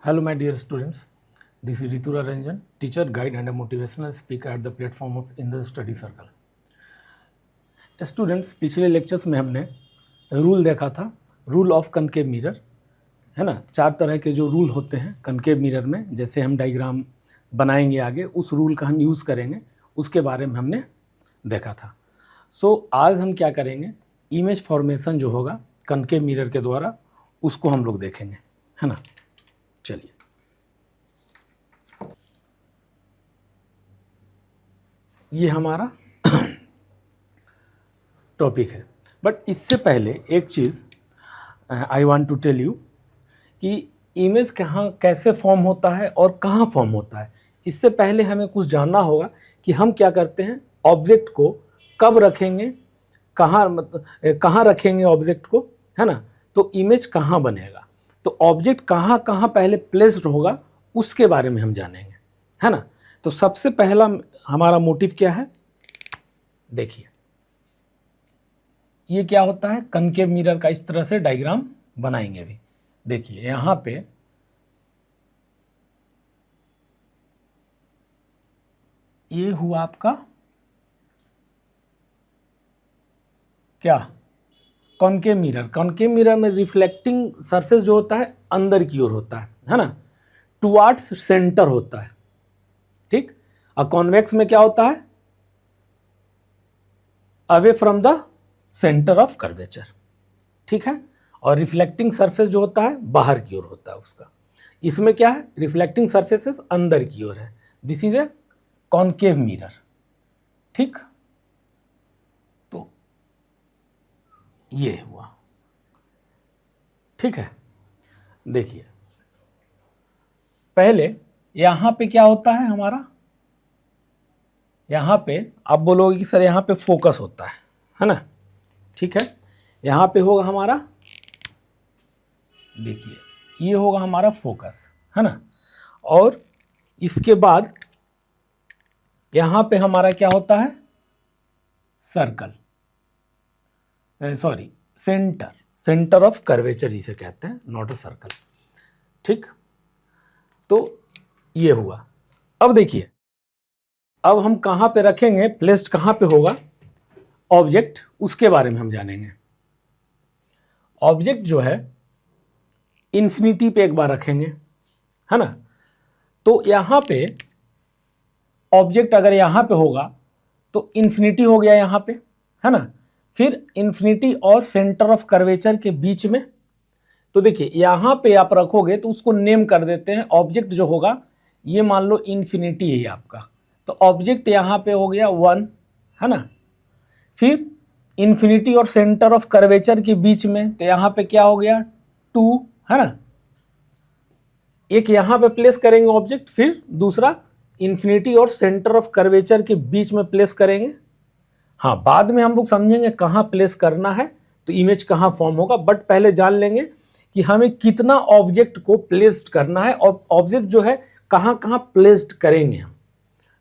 Hello, my dear students. This is Ritura Ranjan, teacher, guide, and a motivational speaker at the platform of In the Study Circle. Students, पिछले lectures में हमने rule देखा था, rule of concave mirror, है ना। 4 तरह के जो रूल होते हैं कनकेव मिरर में, जैसे हम डायग्राम बनाएंगे आगे, उस रूल का हम यूज़ करेंगे, उसके बारे में हमने देखा था। आज हम क्या करेंगे, इमेज फॉर्मेशन जो होगा कनकेव मिरर के द्वारा, उसको हम लोग देखेंगे, है ना। चलिए, ये हमारा टॉपिक है। बट इससे पहले एक चीज़ I want to tell you कि इमेज कहाँ कैसे फॉर्म होता है और कहाँ फॉर्म होता है। इससे पहले हमें कुछ जानना होगा कि हम क्या करते हैं, ऑब्जेक्ट को कब रखेंगे, कहाँ रखेंगे ऑब्जेक्ट को, है ना। तो इमेज कहाँ बनेगा, तो ऑब्जेक्ट कहाँ कहाँ पहले प्लेस्ड होगा, उसके बारे में हम जानेंगे, है ना। तो सबसे पहला हमारा मोटिव क्या है, देखिए ये क्या होता है, कनकेव मिरर का इस तरह से डायग्राम बनाएंगे अभी। देखिए यहाँ पे ये हुआ आपका क्या, कॉनकेव मिरर। कॉनकेव मिरर में रिफ्लेक्टिंग सरफेस जो होता है अंदर की ओर होता है ना, टुवार्ड्स सेंटर होता है, ठीक। और कॉन्वेक्स में क्या होता है, away from the centre of curvature, ठीक है। और रिफ्लेक्टिंग सरफेस जो होता है बाहर की ओर होता है उसका। इसमें क्या है, रिफ्लेक्टिंग सरफेसेस अंदर की ओर है। This is a concave mirror, ठीक। तो ये हुआ, ठीक है। देखिए पहले यहां पे क्या होता है हमारा, यहां पे आप बोलोगे कि सर यहां पे फोकस होता है ना, ठीक है। यहां पे होगा हमारा, देखिए ये होगा हमारा फोकस, है ना। और इसके बाद यहां पे हमारा क्या होता है, circle, sorry centre of curvature जिसे कहते हैं, नॉट अ सर्कल, ठीक। तो ये हुआ। अब देखिए, अब हम कहां पे रखेंगे, प्लेस्ड कहां पे होगा ऑब्जेक्ट, उसके बारे में हम जानेंगे। ऑब्जेक्ट जो है इन्फिनिटी पे एक बार रखेंगे, है ना। तो यहां पे ऑब्जेक्ट अगर यहां पे होगा तो इन्फिनिटी हो गया यहां पे, है ना। फिर इन्फिनिटी और सेंटर ऑफ कर्वेचर के बीच में, तो देखिए यहां पे आप रखोगे तो उसको नेम कर देते हैं। ऑब्जेक्ट जो होगा ये मान लो इन्फिनिटी है आपका, तो ऑब्जेक्ट यहां पे हो गया 1, है ना। फिर इन्फिनिटी और सेंटर ऑफ कर्वेचर के बीच में, तो यहां पे क्या हो गया 2, है ना। एक यहां पे प्लेस करेंगे ऑब्जेक्ट, फिर दूसरा इन्फिनिटी और सेंटर ऑफ कर्वेचर के बीच में प्लेस करेंगे। हाँ, बाद में हम लोग समझेंगे कहां प्लेस करना है तो इमेज कहां फॉर्म होगा, बट पहले जान लेंगे कि हमें कितना ऑब्जेक्ट को प्लेस्ड करना है और ऑब्जेक्ट जो है कहां कहां प्लेस्ड करेंगे हम,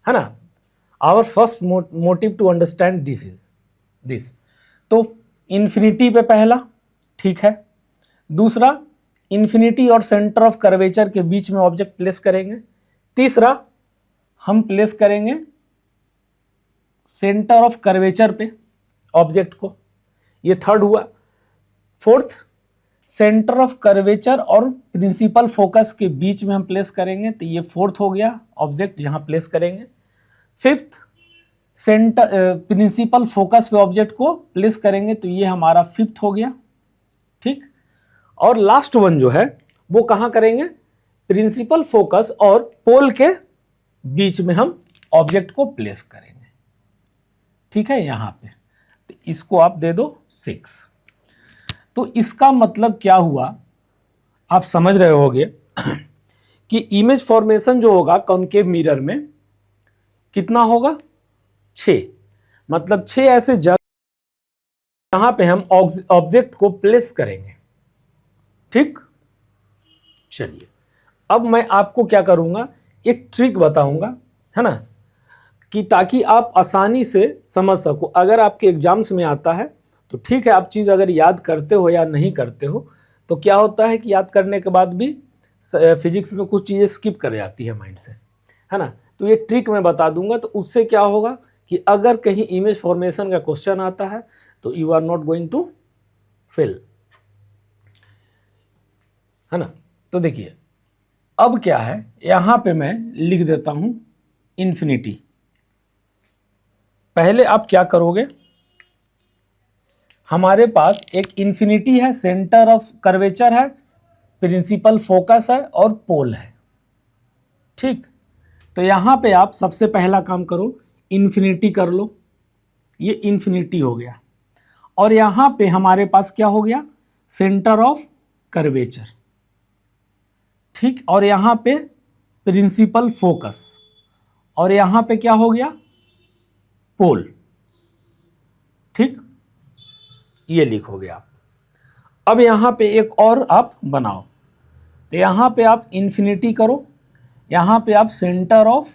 है ना। Our first motive to understand this is this. तो इन्फिनिटी पे पहला, ठीक है। दूसरा इन्फिनिटी और सेंटर ऑफ कर्वेचर के बीच में ऑब्जेक्ट प्लेस करेंगे। तीसरा हम प्लेस करेंगे सेंटर ऑफ कर्वेचर पे ऑब्जेक्ट को, ये थर्ड हुआ। फोर्थ सेंटर ऑफ कर्वेचर और प्रिंसिपल फोकस के बीच में हम प्लेस करेंगे, तो ये फोर्थ हो गया ऑब्जेक्ट जहां प्लेस करेंगे। फिफ्थ सेंटर प्रिंसिपल फोकस पे ऑब्जेक्ट को प्लेस करेंगे, तो ये हमारा फिफ्थ हो गया, ठीक। और लास्ट वन जो है वो कहां करेंगे, प्रिंसिपल फोकस और पोल के बीच में हम ऑब्जेक्ट को प्लेस करेंगे, ठीक है, यहां पे। तो इसको आप दे दो 6। तो इसका मतलब क्या हुआ, आप समझ रहे होगे कि इमेज फॉर्मेशन जो होगा कॉनकेव मिरर में कितना होगा, 6। मतलब 6 ऐसे जगह जहां पे हम ऑब्जेक्ट को प्लेस करेंगे, ठीक। चलिए, अब मैं आपको क्या करूंगा, एक ट्रिक बताऊंगा, है ना, कि ताकि आप आसानी से समझ सको। अगर आपके एग्जाम्स में आता है तो ठीक है, आप चीज़ अगर याद करते हो या नहीं करते हो तो क्या होता है कि याद करने के बाद भी फिजिक्स में कुछ चीज़ें स्किप कर जाती है माइंड से, है ना। तो ये ट्रिक मैं बता दूंगा, तो उससे क्या होगा कि अगर कहीं इमेज फॉर्मेशन का क्वेश्चन आता है तो you are not going to fail, है ना। तो देखिए अब क्या है, यहां पे मैं लिख देता हूं इन्फिनिटी। पहले आप क्या करोगे, हमारे पास एक इन्फिनिटी है, सेंटर ऑफ कर्वेचर है, प्रिंसिपल फोकस है और पोल है, ठीक। तो यहां पे आप सबसे पहला काम करो, इन्फिनिटी कर लो, ये इन्फिनिटी हो गया। और यहां पे हमारे पास क्या हो गया, सेंटर ऑफ कर्वेचर, ठीक। और यहां पे प्रिंसिपल फोकस, और यहां पे क्या हो गया, पोल, ठीक। ये लिखोगे आप। अब यहां पे एक और आप बनाओ, तो यहां पे आप इन्फिनिटी करो, यहां पे आप सेंटर ऑफ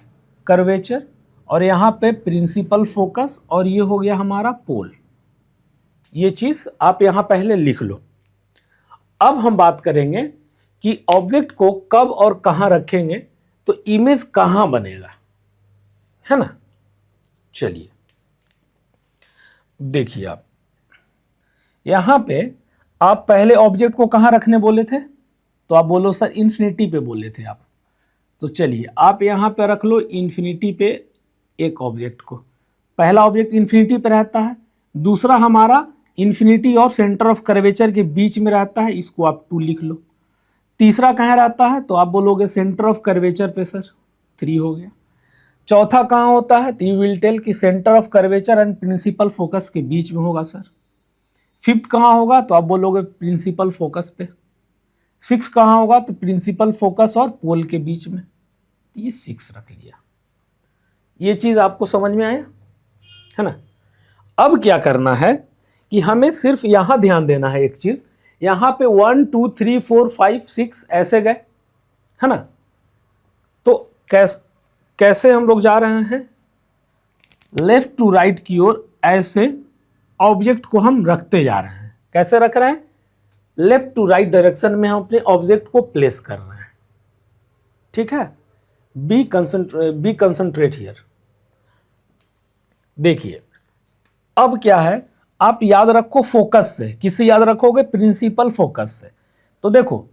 कर्वेचर, और यहां पे प्रिंसिपल फोकस, और ये हो गया हमारा पोल। ये चीज आप यहां पहले लिख लो। अब हम बात करेंगे कि ऑब्जेक्ट को कब और कहां रखेंगे, तो इमेज कहां बनेगा, है ना। चलिए देखिए, आप यहां पे आप पहले ऑब्जेक्ट को कहां रखने बोले थे, तो आप बोलो सर इन्फिनिटी पे बोले थे आप। तो चलिए आप यहां पे रख लो इन्फिनिटी पे एक ऑब्जेक्ट को। पहला ऑब्जेक्ट इन्फिनिटी पे रहता है, दूसरा हमारा इन्फिनिटी और सेंटर ऑफ कर्वेचर के बीच में रहता है, इसको आप 2 लिख लो। तीसरा कहाँ रहता है, तो आप बोलोगे सेंटर ऑफ कर्वेचर पे सर, 3 हो गया। चौथा कहाँ होता है, तो यू विल टेल कि centre of curvature and principal focus के बीच में होगा सर। फिफ्थ कहाँ होगा, तो आप बोलोगे प्रिंसिपल फोकस पे। 6 कहाँ होगा, तो प्रिंसिपल फोकस और पोल के बीच में, तो ये 6 रख लिया। ये चीज आपको समझ में आया, है ना। अब क्या करना है कि हमें सिर्फ यहां ध्यान देना है एक चीज, यहां पे 1 2 3 4 5 6 ऐसे गए, है ना। तो कैसे हम लोग जा रहे हैं, लेफ्ट टू राइट की ओर ऐसे ऑब्जेक्ट को हम रखते जा रहे हैं। कैसे रख रहे हैं, लेफ्ट टू राइट डायरेक्शन में हम अपने ऑब्जेक्ट को प्लेस कर रहे हैं, ठीक है। Be concentrate here. देखिए अब क्या है, आप याद रखो फोकस से, किससे याद रखोगे, प्रिंसिपल फोकस से। तो देखो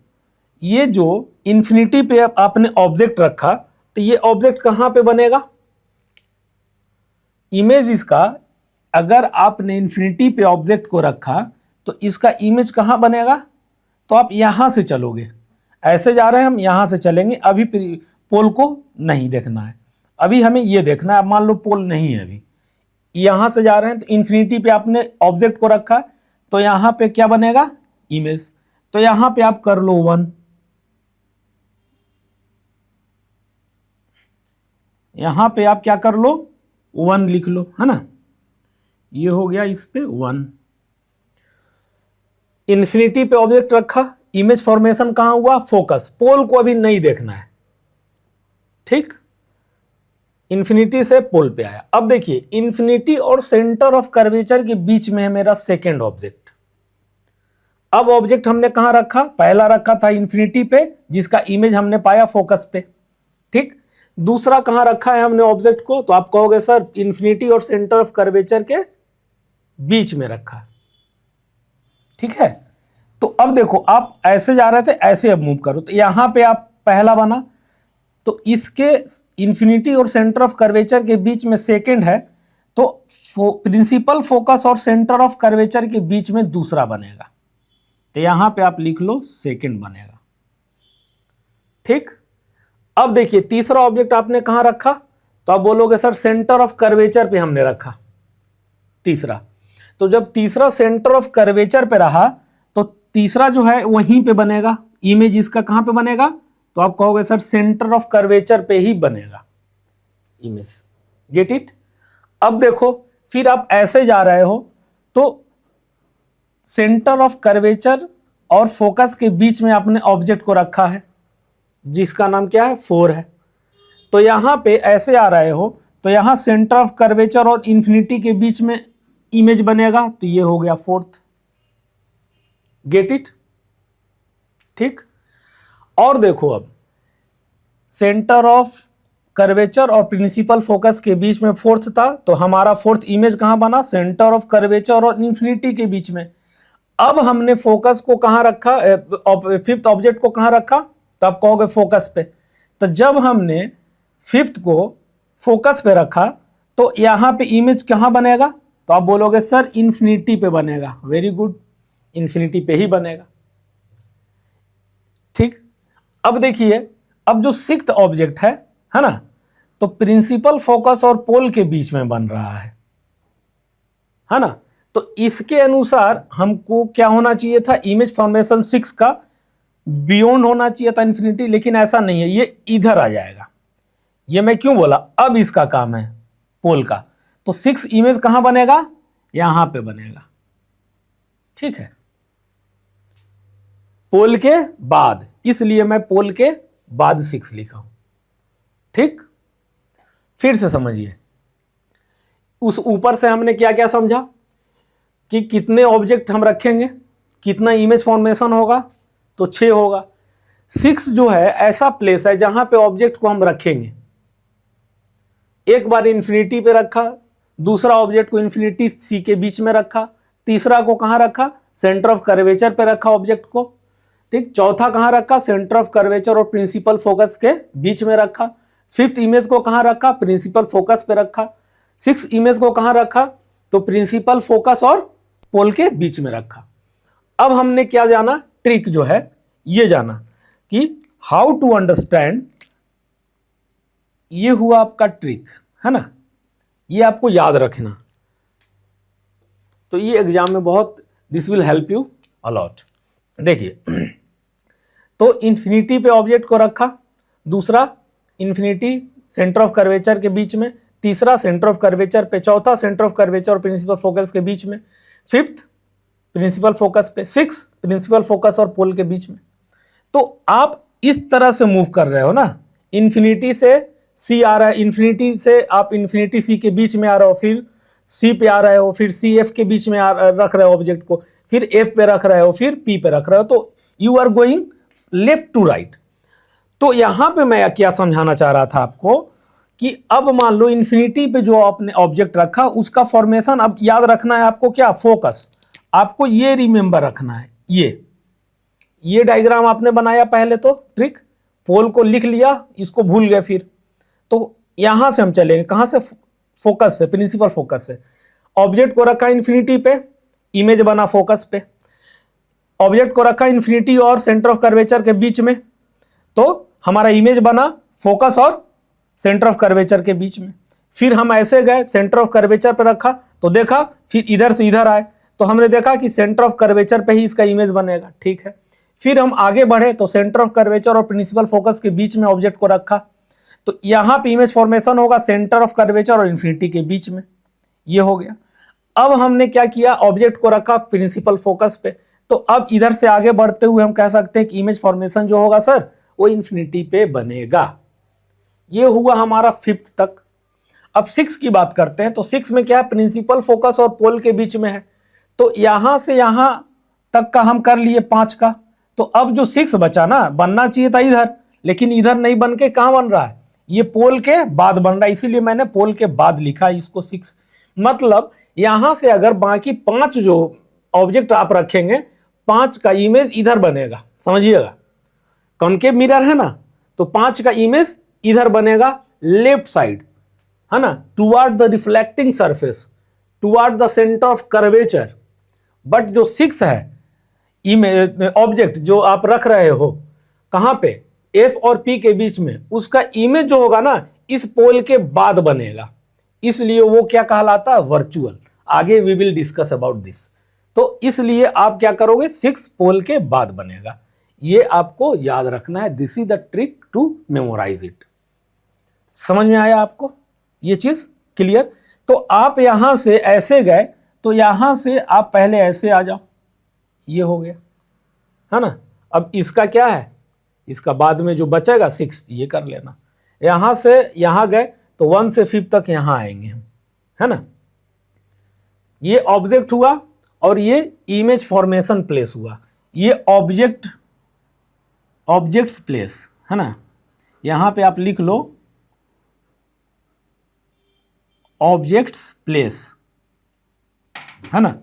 ये जो इन्फिनिटी पे आपने ऑब्जेक्ट रखा, तो ये ऑब्जेक्ट कहां पे बनेगा, इमेज इसका, अगर आपने इन्फिनिटी पे ऑब्जेक्ट को रखा तो इसका इमेज कहां बनेगा, तो आप यहां से चलोगे, ऐसे जा रहे हैं हम, यहां से चलेंगे। अभी पोल को नहीं देखना है, अभी हमें ये देखना है। मान लो पोल नहीं है, अभी यहां से जा रहे हैं, तो इन्फिनिटी पे आपने ऑब्जेक्ट को रखा, तो यहां पे क्या बनेगा, इमेज। तो यहां पे आप कर लो 1, यहां पे आप क्या कर लो 1 लिख लो, है ना। ये हो गया इस पे 1। इन्फिनिटी पे ऑब्जेक्ट रखा, इमेज फॉर्मेशन कहां हुआ, फोकस। पोल को अभी नहीं देखना है, ठीक। इन्फिनिटी से पोल पे आया। अब देखिए इन्फिनिटी और सेंटर ऑफ कर्वेचर के बीच में है मेरा सेकेंड ऑब्जेक्ट। अब ऑब्जेक्ट हमने कहां रखा, पहला रखा था इन्फिनिटी पे, जिसका इमेज हमने पाया फोकस पे, ठीक। दूसरा कहां रखा है हमने ऑब्जेक्ट को, तो आप कहोगे सर इन्फिनिटी और सेंटर ऑफ कर्वेचर के बीच में रखा, ठीक है। तो अब देखो आप ऐसे जा रहे थे, ऐसे अब मूव करो, तो यहां पे आप पहला बना, तो इसके इन्फिनिटी और सेंटर ऑफ कर्वेचर के बीच में सेकंड है, तो प्रिंसिपल फोकस और सेंटर ऑफ कर्वेचर के बीच में दूसरा बनेगा, तो यहां पे आप लिख लो सेकंड बनेगा, ठीक। अब देखिए तीसरा ऑब्जेक्ट आपने कहां रखा, तो आप बोलोगे सर सेंटर ऑफ कर्वेचर पे हमने रखा तीसरा। तो जब तीसरा सेंटर ऑफ कर्वेचर पे रहा, तो तीसरा जो है वहीं पे बनेगा, इमेज इसका कहां पे बनेगा, तो आप कहोगे सर सेंटर ऑफ कर्वेचर पे ही बनेगा इमेज। Get it. अब देखो फिर आप ऐसे जा रहे हो, तो सेंटर ऑफ कर्वेचर और फोकस के बीच में आपने ऑब्जेक्ट को रखा है, जिसका नाम क्या है 4 है। तो यहां पे ऐसे आ रहे हो, तो यहां सेंटर ऑफ कर्वेचर और इन्फिनिटी के बीच में इमेज बनेगा, तो ये हो गया 4th। गेट इट, ठीक। और देखो अब सेंटर ऑफ कर्वेचर और प्रिंसिपल फोकस के बीच में फोर्थ था, तो हमारा फोर्थ इमेज कहाँ बना, सेंटर ऑफ कर्वेचर और इन्फिनिटी के बीच में। अब हमने फोकस को कहाँ रखा, फिफ्थ ऑब्जेक्ट को कहाँ रखा, तो आप कहोगे फोकस पे। तो जब हमने फिफ्थ को फोकस पे रखा तो यहाँ पे इमेज कहाँ बनेगा, तो आप बोलोगे सर इन्फिनिटी पे बनेगा। वेरी गुड, इन्फिनिटी पे ही बनेगा। ठीक, अब देखिए, अब जो सिक्स्थ ऑब्जेक्ट है ना, तो प्रिंसिपल फोकस और पोल के बीच में बन रहा है ना। तो इसके अनुसार हमको क्या होना चाहिए था, इमेज फॉर्मेशन 6 का बियॉन्ड होना चाहिए था इन्फिनिटी, लेकिन ऐसा नहीं है, ये इधर आ जाएगा। ये मैं क्यों बोला, अब इसका काम है पोल का, तो 6 इमेज कहां बनेगा, यहां पे बनेगा। ठीक है, पोल के बाद, इसलिए मैं पोल के बाद 6 लिखा हूं। ठीक, फिर से समझिए, उस ऊपर से हमने क्या क्या समझा कि कितने ऑब्जेक्ट हम रखेंगे, कितना इमेज फॉर्मेशन होगा, तो 6 होगा। 6 जो है ऐसा प्लेस है जहां पे ऑब्जेक्ट को हम रखेंगे। एक बार इन्फिनिटी पे रखा, दूसरा ऑब्जेक्ट को इन्फिनिटी सी के बीच में रखा, तीसरा को कहां रखा, सेंटर ऑफ कर्वेचर पे रखा ऑब्जेक्ट को। ठीक, चौथा कहां रखा, सेंटर ऑफ कर्वेचर और प्रिंसिपल फोकस के बीच में रखा। फिफ्थ इमेज को कहां रखा, प्रिंसिपल फोकस पे रखा। 6 इमेज को कहां रखा, तो प्रिंसिपल फोकस और पोल के बीच में रखा। अब हमने क्या जाना, ट्रिक जो है ये जाना कि हाउ टू अंडरस्टैंड, ये हुआ आपका ट्रिक, है ना, ये आपको याद रखना। तो ये एग्जाम में बहुत, this will help you a lot. देखिए, तो इन्फिनिटी पे ऑब्जेक्ट को रखा, दूसरा इन्फिनिटी सेंटर ऑफ कर्वेचर के बीच में, तीसरा सेंटर ऑफ कर्वेचर पे, चौथा सेंटर ऑफ कर्वेचर और प्रिंसिपल फोकस के बीच में, फिफ्थ प्रिंसिपल फोकस पे, 6 प्रिंसिपल फोकस और पोल के बीच में। तो आप इस तरह से मूव कर रहे हो ना, इन्फिनिटी से सी आ रहा है, इन्फिनिटी से आप इन्फिनिटी सी के बीच में आ रहे हो, फिर सी पे आ रहे हो, फिर सी एफ के बीच में रख रहे हो ऑब्जेक्ट को, फिर एफ पे रख रहे हो, फिर पी पे रख रहे हो, तो you are going left to right. तो यहां पे मैं क्या समझाना चाह रहा था आपको कि अब मान लो इन्फिनिटी पे जो आपने ऑब्जेक्ट रखा उसका फॉर्मेशन अब याद रखना है आपको, क्या, फोकस। आपको ये रिमेंबर रखना है, ये डायग्राम आपने बनाया पहले, तो ट्रिक, पोल को लिख लिया, इसको भूल गए फिर, तो यहां से हम चलेंगे कहां से, फोकस से, प्रिंसिपल फोकस से। ऑब्जेक्ट को रखा इन्फिनिटी पे, इमेज बना फोकस पे। ऑब्जेक्ट को रखा इन्फिनिटी और सेंटर ऑफ कर्वेचर के बीच में, तो हमारा इमेज बना फोकस और सेंटर ऑफ कर्वेचर के बीच में। फिर हम ऐसे गए, सेंटर ऑफ कर्वेचर पे रखा तो देखा, फिर इधर से इधर आए तो हमने देखा कि सेंटर ऑफ कर्वेचर पे ही इसका इमेज बनेगा। ठीक है, फिर हम आगे बढ़े तो सेंटर ऑफ कर्वेचर और प्रिंसिपल फोकस के बीच में ऑब्जेक्ट को रखा, तो यहां पे इमेज फॉर्मेशन होगा सेंटर ऑफ कर्वेचर और इन्फिनिटी के बीच में, ये हो गया। अब हमने क्या किया, ऑब्जेक्ट को रखा प्रिंसिपल फोकस पे, तो अब इधर से आगे बढ़ते हुए हम कह सकते हैं कि इमेज फॉर्मेशन जो होगा सर वो इन्फिनिटी पे बनेगा। ये हुआ हमारा फिफ्थ तक। अब 6 की बात करते हैं, तो 6 में क्या है, प्रिंसिपल फोकस और पोल के बीच में है, तो यहां से यहां तक का हम कर लिए 5 का। तो अब जो 6 बचा ना, बनना चाहिए था इधर, लेकिन इधर नहीं बन के कहां बन रहा है, ये पोल के बाद बन रहा है, इसीलिए मैंने पोल के बाद लिखा इसको 6। मतलब यहां से अगर बाकी 5 जो ऑब्जेक्ट आप रखेंगे, 5 का इमेज इधर बनेगा, समझिएगा, कॉनकेव मिरर है ना, तो 5 का इमेज इधर बनेगा लेफ्ट साइड, है ना, toward the reflecting surface, toward the centre of curvature. But जो 6 है इमेज ऑब्जेक्ट जो आप रख रहे हो कहां पे, एफ और पी के बीच में, उसका इमेज जो होगा ना इस पोल के बाद बनेगा, इसलिए वो क्या कहलाता है, वर्चुअल। आगे we will discuss about this. तो इसलिए आप क्या करोगे, 6 पोल के बाद बनेगा, ये आपको याद रखना है। This is the trick to memorise it. समझ में आया आपको ये चीज, क्लियर? तो आप यहां से ऐसे गए, तो यहां से आप पहले ऐसे आ जाओ, ये हो गया, है ना। अब इसका क्या है, इसका बाद में जो बचेगा 6 ये कर लेना। यहां से यहां गए तो 1 से 5 तक यहां आएंगे हम, है ना। ये ऑब्जेक्ट हुआ और ये इमेज फॉर्मेशन प्लेस हुआ। ये ऑब्जेक्ट ऑब्जेक्ट्स प्लेस, है ना, यहां पे आप लिख लो ऑब्जेक्ट्स प्लेस, है ना,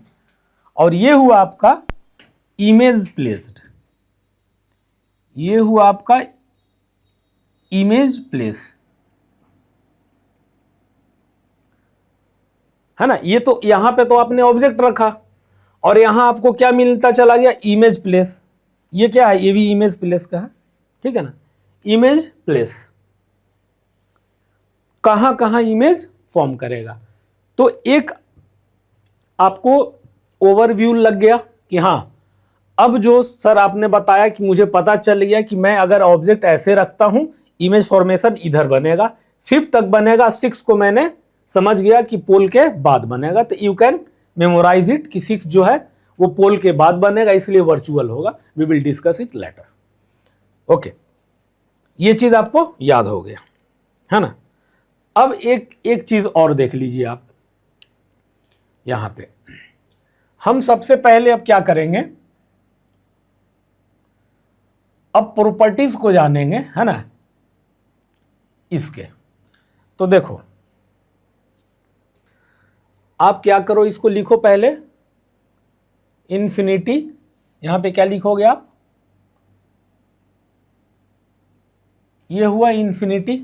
और ये हुआ आपका इमेज प्लेस्ड, ये हुआ आपका इमेज प्लेस, है ना। ये तो यहां पे तो आपने ऑब्जेक्ट रखा और यहां आपको क्या मिलता चला गया, इमेज प्लेस। ये क्या है, ये भी इमेज प्लेस का है, ठीक है ना। इमेज प्लेस कहां कहां इमेज फॉर्म करेगा, तो एक आपको ओवरव्यू लग गया कि हाँ, अब जो सर आपने बताया कि मुझे पता चल गया कि मैं अगर ऑब्जेक्ट ऐसे रखता हूं इमेज फॉर्मेशन इधर बनेगा, 5 तक बनेगा, 6 को मैंने समझ गया कि पोल के बाद बनेगा, तो यू कैन मेमोराइज इट कि 6 जो है वो पोल के बाद बनेगा, इसलिए वर्चुअल होगा। We will discuss it later. Okay, ये चीज आपको याद हो गया, है ना। अब एक चीज और देख लीजिए आप, यहां पे हम सबसे पहले अब क्या करेंगे, अब प्रॉपर्टीज को जानेंगे, है ना, इसके। तो देखो आप क्या करो, इसको लिखो पहले इन्फिनिटी, यहां पे क्या लिखोगे आप, ये हुआ इन्फिनिटी,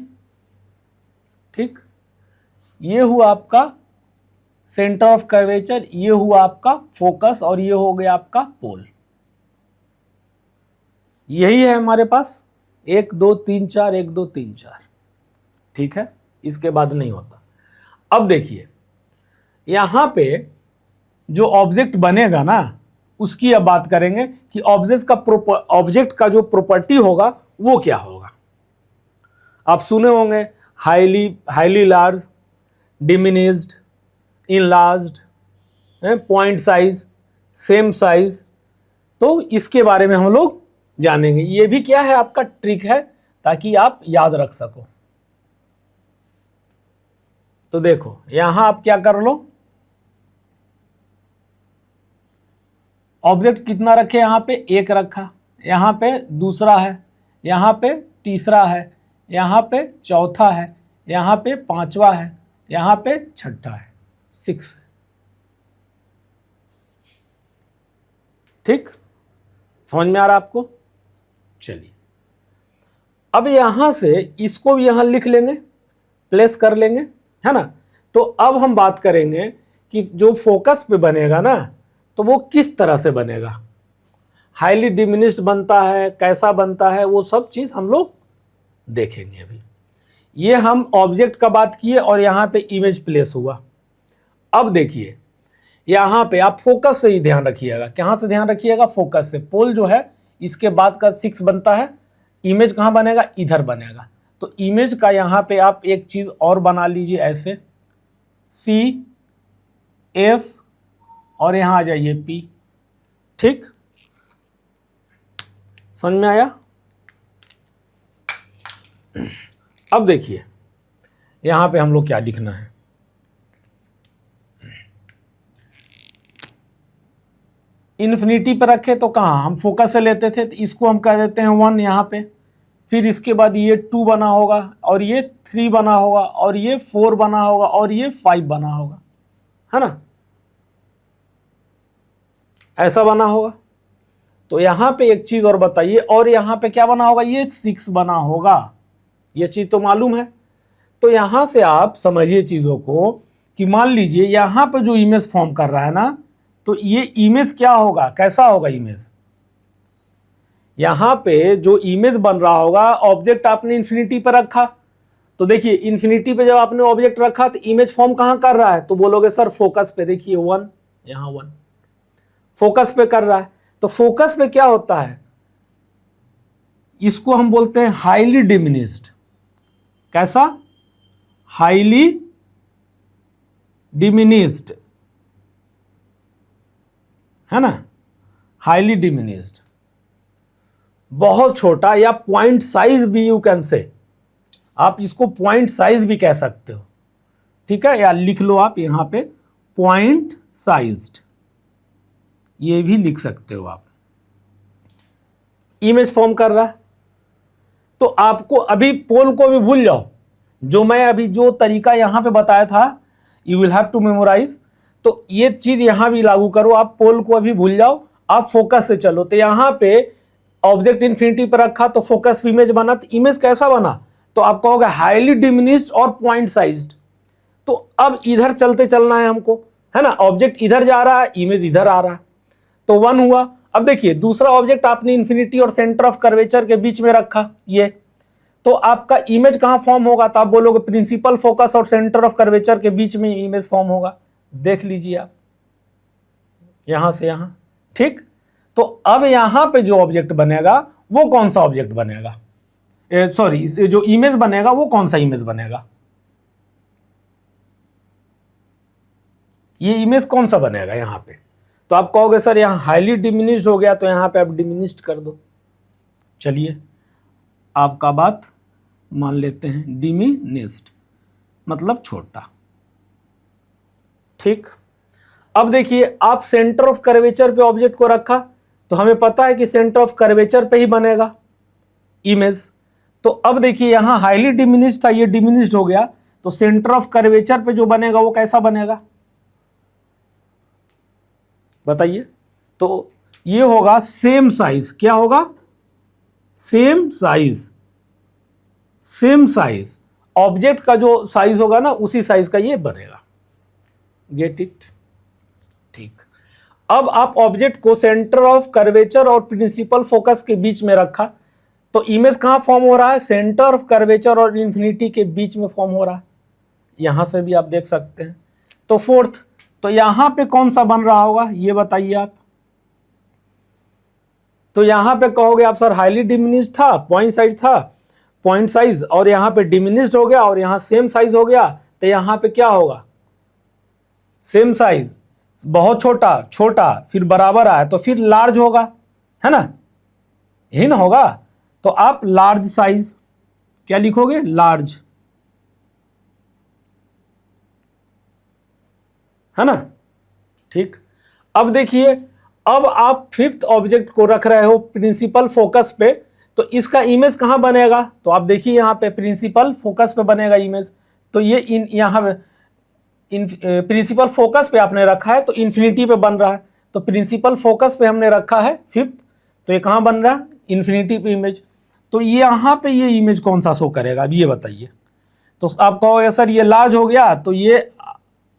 ठीक, ये हुआ आपका सेंटर ऑफ कर्वेचर, ये हुआ आपका फोकस, और ये हो गया आपका पोल। यही है हमारे पास 1 2 3 4, 1 2 3 4, ठीक है, इसके बाद नहीं होता। अब देखिए यहां पे जो ऑब्जेक्ट बनेगा ना, उसकी अब बात करेंगे कि ऑब्जेक्ट का जो प्रॉपर्टी होगा वो क्या होगा। आप सुने होंगे highly large, diminished, enlarged, point size, same size, तो इसके बारे में हम लोग जानेंगे। ये भी क्या है, आपका ट्रिक है ताकि आप याद रख सको। तो देखो यहां आप क्या कर लो, ऑब्जेक्ट कितना रखे, यहां पे 1 रखा, यहां पे दूसरा है, यहां पे तीसरा है, यहां पे चौथा है, यहां पे 5वां है, यहां पे 6ठा है, 6 है, ठीक, समझ में आ रहा आपको। चलिए अब यहां से इसको भी यहां लिख लेंगे, प्लेस कर लेंगे, है ना। तो अब हम बात करेंगे कि जो फोकस पे बनेगा ना, तो वो किस तरह से बनेगा, हाईली डिमिनिश्ड बनता है, कैसा बनता है, वो सब चीज हम लोग देखेंगे अभी। ये हम ऑब्जेक्ट का बात किए और यहां पे इमेज प्लेस हुआ। अब देखिए यहां पे आप फोकस से ही ध्यान रखिएगा, कहां से ध्यान रखिएगा, फोकस से। पोल जो है इसके बाद का 6 बनता है, इमेज कहां बनेगा, इधर बनेगा। तो इमेज का यहां पे आप एक चीज और बना लीजिए, ऐसे CF और यहां आ जाइए P, ठीक, समझ में आया। अब देखिए यहां पे हम लोग क्या लिखना है, इन्फिनिटी पर रखे तो कहां हम फोकस से लेते थे, तो इसको हम कह देते हैं 1 यहां पे, फिर इसके बाद ये 2 बना होगा, और ये 3 बना होगा, और ये 4 बना होगा, और ये 5 बना होगा, है ना, ऐसा बना होगा। तो यहां पे एक चीज और बताइए, और यहां पे क्या बना होगा, ये 6 बना होगा, ये चीज तो मालूम है। तो यहां से आप समझिए चीजों को कि मान लीजिए यहां पे जो इमेज फॉर्म कर रहा है ना, तो ये इमेज क्या होगा, कैसा होगा इमेज, यहां पे जो इमेज बन रहा होगा, ऑब्जेक्ट आपने इन्फिनिटी पर रखा, तो देखिए इन्फिनिटी पे जब आपने ऑब्जेक्ट रखा तो इमेज फॉर्म कहां कर रहा है, तो बोलोगे सर फोकस पे, देखिए 1, यहां 1 फोकस पे कर रहा है। तो फोकस पे क्या होता है, इसको हम बोलते हैं हाईली डिमिनिश्ड, कैसा, हाईली डिमिनिश्ड, है ना, हाईली डिमिनिश्ड, बहुत छोटा, या पॉइंट साइज भी यू कैन से, आप इसको पॉइंट साइज भी कह सकते हो, ठीक है, या लिख लो आप यहां पे पॉइंट साइज्ड, ये भी लिख सकते हो आप। इमेज फॉर्म कर रहा है, तो आपको अभी पोल को भी भूल जाओ, जो मैं अभी जो तरीका यहां पे बताया था, you will have to memorise, तो ये चीज यहां भी लागू करो। आप पोल को अभी भूल जाओ, आप फोकस से चलो। तो यहां पे ऑब्जेक्ट इन्फिनिटी पर रखा तो फोकस इमेज बना, तो इमेज कैसा बना, तो आप कहोगे हाईली डिमिनिश्ड और पॉइंट साइज्ड। तो अब इधर चलते चलना है हमको, है ना, ऑब्जेक्ट इधर जा रहा है, इमेज इधर आ रहा है, तो 1 हुआ। अब देखिए दूसरा ऑब्जेक्ट आपने इन्फिनिटी और सेंटर ऑफ कर्वेचर के बीच में रखा, ये तो आपका इमेज कहां फॉर्म होगा, तो आप बोलोगे प्रिंसिपल फोकस और सेंटर ऑफ कर्वेचर के बीच में इमेज फॉर्म होगा। देख लीजिए आप यहां से यहां, ठीक। तो अब यहां पे जो ऑब्जेक्ट बनेगा वो कौन सा ऑब्जेक्ट बनेगा, सॉरी जो इमेज बनेगा वो कौन सा इमेज बनेगा, ये इमेज कौन सा बनेगा यहां पे। तो आप कहोगे सर यहां हाईली डिमिनिश्ड हो गया, तो यहां पे आप डिमिनिश्ड कर दो। चलिए आपका बात मान लेते हैं, डिमिनिश्ड मतलब छोटा, ठीक। अब देखिए आप सेंटर ऑफ कर्वेचर पे ऑब्जेक्ट को रखा, तो हमें पता है कि सेंटर ऑफ कर्वेचर पे ही बनेगा इमेज। तो अब देखिए यहां हाईली डिमिनिश्ड था, ये डिमिनिश्ड हो गया, तो सेंटर ऑफ कर्वेचर पे जो बनेगा वो कैसा बनेगा बताइए। तो ये होगा सेम साइज, क्या होगा, same size, same size, object का जो साइज होगा ना उसी साइज का ये बनेगा। गेट इट, ठीक। अब आप ऑब्जेक्ट को सेंटर ऑफ कर्वेचर और प्रिंसिपल फोकस के बीच में रखा, तो इमेज कहां फॉर्म हो रहा है, सेंटर ऑफ कर्वेचर और इन्फिनिटी के बीच में फॉर्म हो रहा है, यहां से भी आप देख सकते हैं। तो फोर्थ, तो यहां पे कौन सा बन रहा होगा ये बताइए आप। तो यहां पे कहोगे आप सर हाईली डिमिनिश्ड था, पॉइंट साइज था, पॉइंट साइज, और यहां पे डिमिनिश्ड हो गया और यहां सेम साइज हो गया, तो यहां पे क्या होगा, सेम साइज, बहुत छोटा, छोटा, फिर बराबर आया तो फिर लार्ज होगा, है ना, यही ना होगा। तो आप लार्ज साइज क्या लिखोगे, लार्ज, है ना, ठीक। अब देखिए अब आप फिफ्थ ऑब्जेक्ट को रख रहे हो प्रिंसिपल फोकस पे, तो इसका इमेज कहां बनेगा, तो आप देखिए यहां पे प्रिंसिपल फोकस पे बनेगा इमेज। तो ये यहां पे प्रिंसिपल फोकस पे आपने रखा है तो इन्फिनिटी पे बन रहा है, तो प्रिंसिपल फोकस पे हमने रखा है फिफ्थ, तो ये कहां बन रहा है, इन्फिनिटी पे इमेज। तो यहां पे ये इमेज कौन सा शो करेगा अब ये बताइए। तो आप कहोगे सर ये लार्ज हो गया, तो ये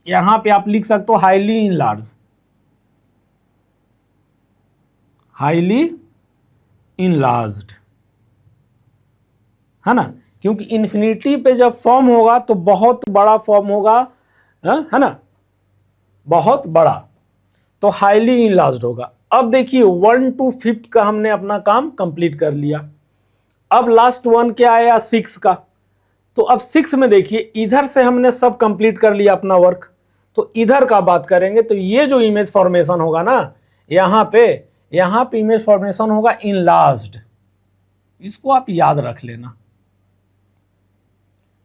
यहां पे आप लिख सकते हो highly in large, highly enlarged, है ना, क्योंकि इन्फिनिटी पे जब फॉर्म होगा तो बहुत बड़ा फॉर्म होगा, है ना, बहुत बड़ा, तो हाईली इनलार्ज्ड होगा। अब देखिए 1 to 5 का हमने अपना काम कंप्लीट कर लिया। अब लास्ट 1 क्या आया, 6 का। तो अब 6 में देखिए इधर से हमने सब कंप्लीट कर लिया अपना वर्क, तो इधर का बात करेंगे तो ये जो इमेज फॉर्मेशन होगा ना, यहां पे इमेज फॉर्मेशन होगा इनलार्ज्ड, इसको आप याद रख लेना,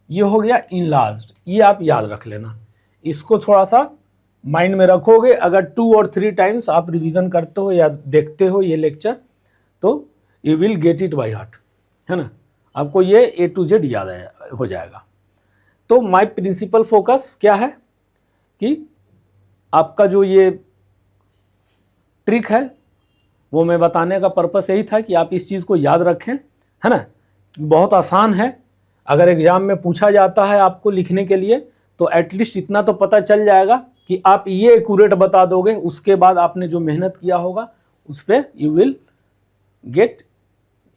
ये हो गया इनलार्ज्ड, ये आप याद रख लेना, इसको थोड़ा सा माइंड में रखोगे। अगर 2 और 3 टाइम्स आप रिवीजन करते हो या देखते हो ये लेक्चर, तो you will get it by heart, है ना, आपको ये A to Z याद हो जाएगा। तो माय प्रिंसिपल फोकस क्या है कि आपका जो ये ट्रिक है वो मैं बताने का पर्पस यही था कि आप इस चीज़ को याद रखें, है ना, बहुत आसान है। अगर एग्जाम में पूछा जाता है आपको लिखने के लिए तो एटलीस्ट इतना तो पता चल जाएगा कि आप ये एक्यूरेट बता दोगे, उसके बाद आपने जो मेहनत किया होगा उस पर यू विल गेट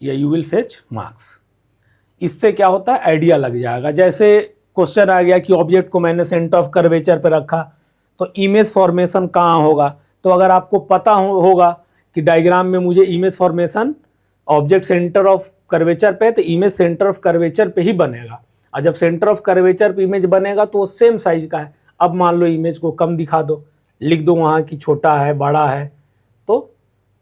या यू विल फेच मार्क्स। इससे क्या होता है, आइडिया लग जाएगा। जैसे क्वेश्चन आ गया कि ऑब्जेक्ट को मैंने सेंटर ऑफ कर्वेचर पे रखा तो इमेज फॉर्मेशन कहाँ होगा, तो अगर आपको पता होगा कि डायग्राम में मुझे image formation object centre of curvature पे, तो इमेज सेंटर ऑफ कर्वेचर पे ही बनेगा, और जब सेंटर ऑफ कर्वेचर पे इमेज बनेगा तो वो सेम साइज का है। अब मान लो इमेज को कम दिखा दो, लिख दो वहाँ कि छोटा है, बड़ा है, तो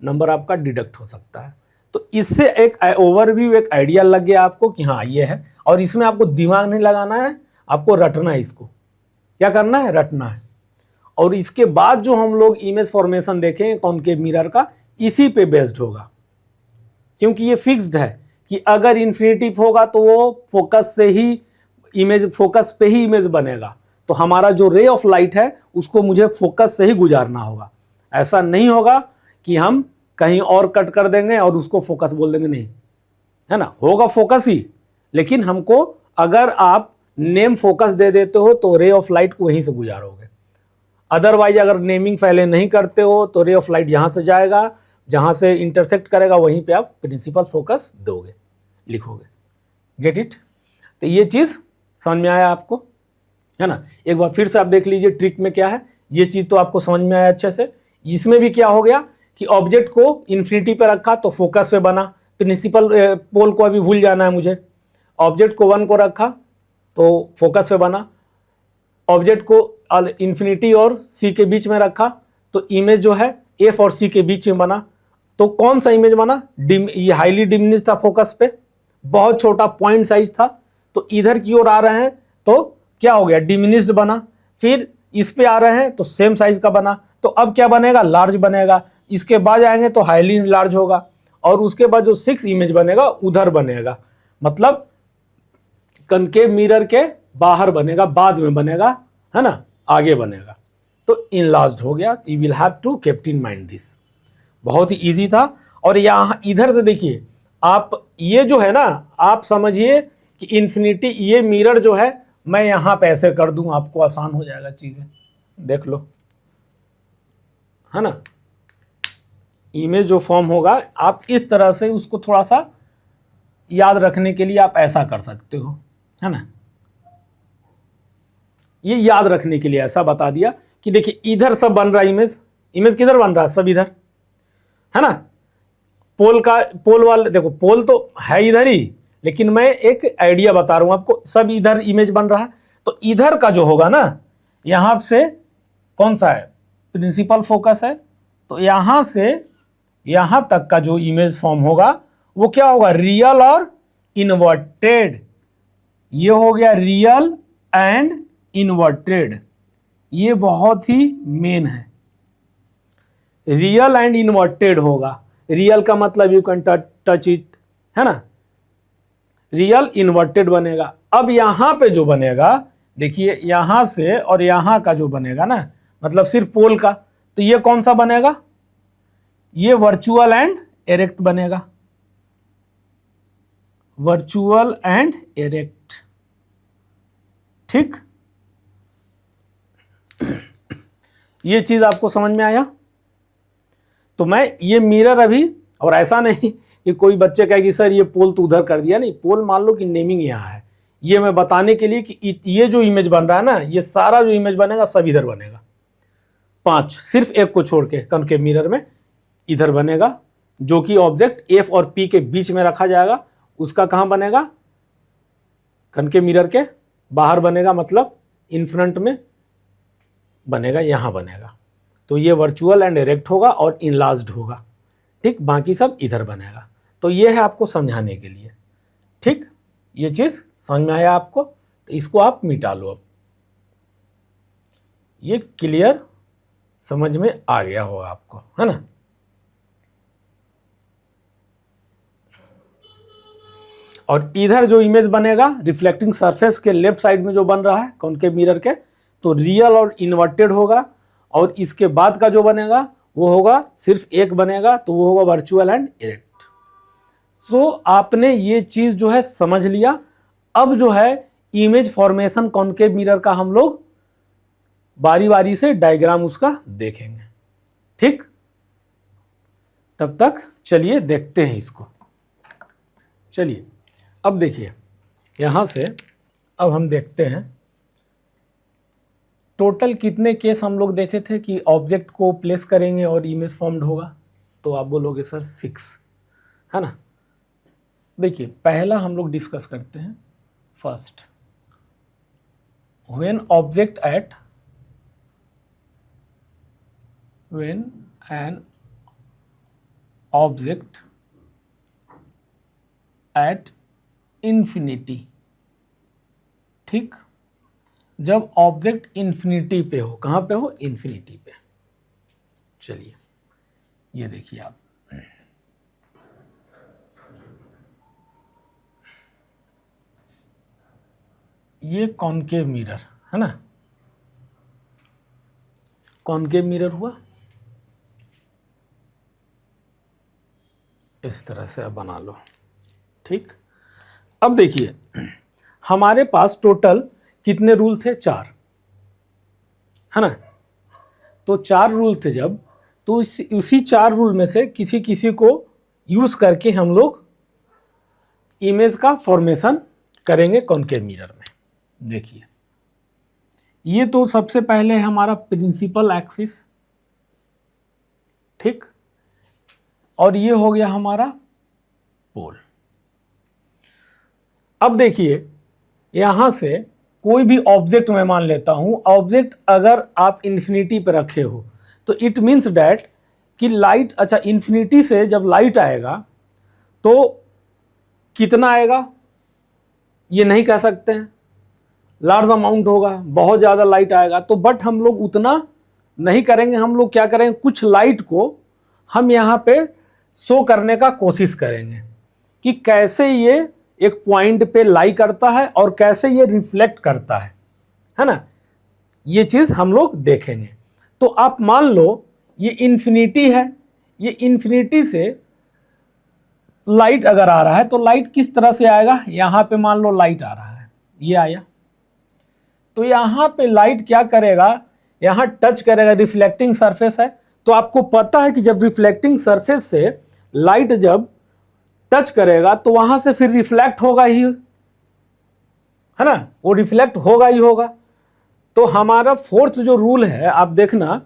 नंबर आपका डिडक्ट हो सकता है। तो इससे एक ओवरव्यू, एक आइडिया लग गया आपको कि हाँ ये है, और इसमें आपको दिमाग नहीं लगाना है, आपको रटना है, इसको क्या करना है, रटना है। और इसके बाद जो हम लोग इमेज फॉर्मेशन देखें कॉनकेव मिरर का, इसी पे बेस्ड होगा, क्योंकि ये फिक्स्ड है कि अगर इन्फिनिटी होगा तो वो फोकस से ही इमेज, फोकस पे ही इमेज बनेगा। तो हमारा जो रे ऑफ लाइट है उसको मुझे फोकस से ही गुजारना होगा। ऐसा नहीं होगा कि हम कहीं और कट कर देंगे और उसको फोकस बोल देंगे, नहीं, है ना, होगा फोकस ही। लेकिन हमको अगर आप नेम फोकस दे देते हो तो रे ऑफ लाइट को वहीं से गुजारोगे। अदरवाइज अगर नेमिंग पहले नहीं करते हो तो रे ऑफ लाइट यहां से जाएगा, जहां से इंटरसेक्ट करेगा वहीं पे आप प्रिंसिपल फोकस दोगे, लिखोगे। Gate it? तो ये चीज समझ में आया आपको, है ना। एक बार फिर से आप देख लीजिए ट्रिक में क्या है। ये चीज तो आपको समझ में आया अच्छे से। इसमें भी क्या हो गया कि ऑब्जेक्ट को इन्फिनिटी पे रखा तो फोकस पे बना, प्रिंसिपल पोल को अभी भूल जाना है मुझे। ऑब्जेक्ट को 1 को रखा तो फोकस पे बना, ऑब्जेक्ट को इन्फिनिटी और सी के बीच में रखा तो इमेज जो है एफ और सी के बीच में बना। तो कौन सा इमेज बना? ये हाईली डिमिनिश था फोकस पे, बहुत छोटा पॉइंट साइज था। तो इधर की ओर आ रहे हैं तो क्या हो गया? डिमिनिश्ड बना। फिर इस पे आ रहे हैं तो सेम साइज का बना। तो अब क्या बनेगा? लार्ज बनेगा। इसके बाद आएंगे तो हाईली लार्ज होगा, और उसके बाद जो 6 इमेज बनेगा उधर बनेगा, मतलब कनकेव मिरर के बाहर बनेगा, बाद में बनेगा, है ना, आगे बनेगा। तो इनलार्ज्ड हो गया। You will have to keep in mind this. बहुत ही इजी था। और यहाँ इधर से देखिए आप, ये जो है ना, आप समझिए कि इन्फिनिटी, ये मिरर जो है मैं यहां पे ऐसे कर दूं, आपको आसान हो जाएगा चीजें। देख लो, है ना, इमेज जो फॉर्म होगा आप इस तरह से उसको थोड़ा सा याद रखने के लिए आप ऐसा कर सकते हो, है ना। ये याद रखने के लिए ऐसा बता दिया कि देखिए इधर सब बन रहा है इमेज, इमेज किधर बन रहा है? सब इधर, है ना। पोल का, पोल वाले देखो, पोल तो है इधर ही, लेकिन मैं एक आइडिया बता रहा हूं आपको, सब इधर इमेज बन रहा है। तो इधर का जो होगा ना, यहां से कौन सा है? प्रिंसिपल फोकस है। तो यहां से यहां तक का जो इमेज फॉर्म होगा वो क्या होगा? रियल और इन्वर्टेड। ये हो गया रियल एंड इन्वर्टेड। ये बहुत ही मेन है, रियल एंड इन्वर्टेड होगा। रियल का मतलब यू कैन टच इट, है ना। रियल इन्वर्टेड बनेगा। अब यहां पे जो बनेगा, देखिए यहां से और यहां का जो बनेगा ना, मतलब सिर्फ पोल का, तो ये कौन सा बनेगा? ये वर्चुअल एंड एरेक्ट बनेगा, वर्चुअल एंड एरेक्ट। ठीक, ये चीज आपको समझ में आया? तो मैं ये मिरर अभी, और ऐसा नहीं कि कोई बच्चे कहेगी सर ये पोल तो उधर कर दिया, नहीं, पोल मान लो कि नेमिंग यहां है। ये मैं बताने के लिए कि ये जो इमेज बन रहा है ना, ये सारा जो इमेज बनेगा सब इधर बनेगा। 5, सिर्फ एक को छोड़ के कनकेव मिरर में इधर बनेगा, जो कि ऑब्जेक्ट एफ और पी के बीच में रखा जाएगा। उसका कहां बनेगा? कनकेव मिरर के बाहर बनेगा, मतलब इन फ्रंट में बनेगा, यहां बनेगा। तो ये वर्चुअल एंड एरेक्ट होगा और इनलार्ज्ड होगा। ठीक, बाकी सब इधर बनेगा। तो ये है आपको समझाने के लिए। ठीक, ये चीज समझ में आया आपको? तो इसको आप मिटा लो। अब ये क्लियर समझ में आ गया होगा आपको, है ना। और इधर जो इमेज बनेगा रिफ्लेक्टिंग सरफेस के लेफ्ट साइड में जो बन रहा है कॉनकेव मिरर के, तो रियल और इन्वर्टेड होगा। और इसके बाद का जो बनेगा वो होगा, सिर्फ एक बनेगा, तो वो होगा वर्चुअल एंड एरेक्ट। तो आपने ये चीज जो है समझ लिया। अब जो है इमेज फॉर्मेशन कॉनकेव मिरर का हम लोग बारी बारी से डायग्राम उसका देखेंगे। ठीक, तब तक चलिए देखते हैं इसको। चलिए अब देखिए यहां से, अब हम देखते हैं टोटल कितने केस हम लोग देखे थे कि ऑब्जेक्ट को प्लेस करेंगे और इमेज फॉर्म्ड होगा। तो आप बोलोगे सर 6, है ना। देखिए पहला हम लोग डिस्कस करते हैं। First, when an object at infinity. ठीक, जब ऑब्जेक्ट इन्फिनिटी पे हो, कहां पे हो? इन्फिनिटी पे। चलिए ये देखिए आप, ये कॉनकेव मिरर है ना, कॉनकेव मिरर हुआ, इस तरह से आप बना लो। ठीक, अब देखिए हमारे पास टोटल कितने रूल थे, 4 है ना। तो 4 रूल थे जब, तो उसी 4 रूल में से किसी किसी को यूज करके हम लोग इमेज का फॉर्मेशन करेंगे कॉनकेव मिरर में। देखिए ये तो सबसे पहले है हमारा प्रिंसिपल एक्सिस, ठीक, और ये हो गया हमारा पोल। अब देखिए यहां से कोई भी ऑब्जेक्ट मैं मान लेता हूं, ऑब्जेक्ट अगर आप इन्फिनिटी पे रखे हो तो इट मीन्स डैट कि लाइट, अच्छा इन्फिनिटी से जब लाइट आएगा तो कितना आएगा ये नहीं कह सकते हैं, लार्ज अमाउंट होगा, बहुत ज़्यादा लाइट आएगा। तो बट हम लोग उतना नहीं करेंगे, हम लोग क्या करेंगे, कुछ लाइट को हम यहाँ पे शो करने का कोशिश करेंगे कि कैसे ये एक पॉइंट पे लाई करता है और कैसे ये रिफ्लेक्ट करता है ना, ये चीज़ हम लोग देखेंगे। तो आप मान लो ये इन्फिनिटी है, ये इन्फिनिटी से लाइट अगर आ रहा है तो लाइट किस तरह से आएगा, यहाँ पे मान लो लाइट आ रहा है, ये आया, तो यहाँ पे लाइट क्या करेगा, यहाँ टच करेगा, रिफ्लेक्टिंग सरफेस है। तो आपको पता है कि जब रिफ्लेक्टिंग सरफेस से लाइट जब टच करेगा तो वहां से फिर रिफ्लेक्ट होगा ही, है ना, वो रिफ्लेक्ट होगा ही होगा। तो हमारा फोर्थ जो रूल है, आप देखना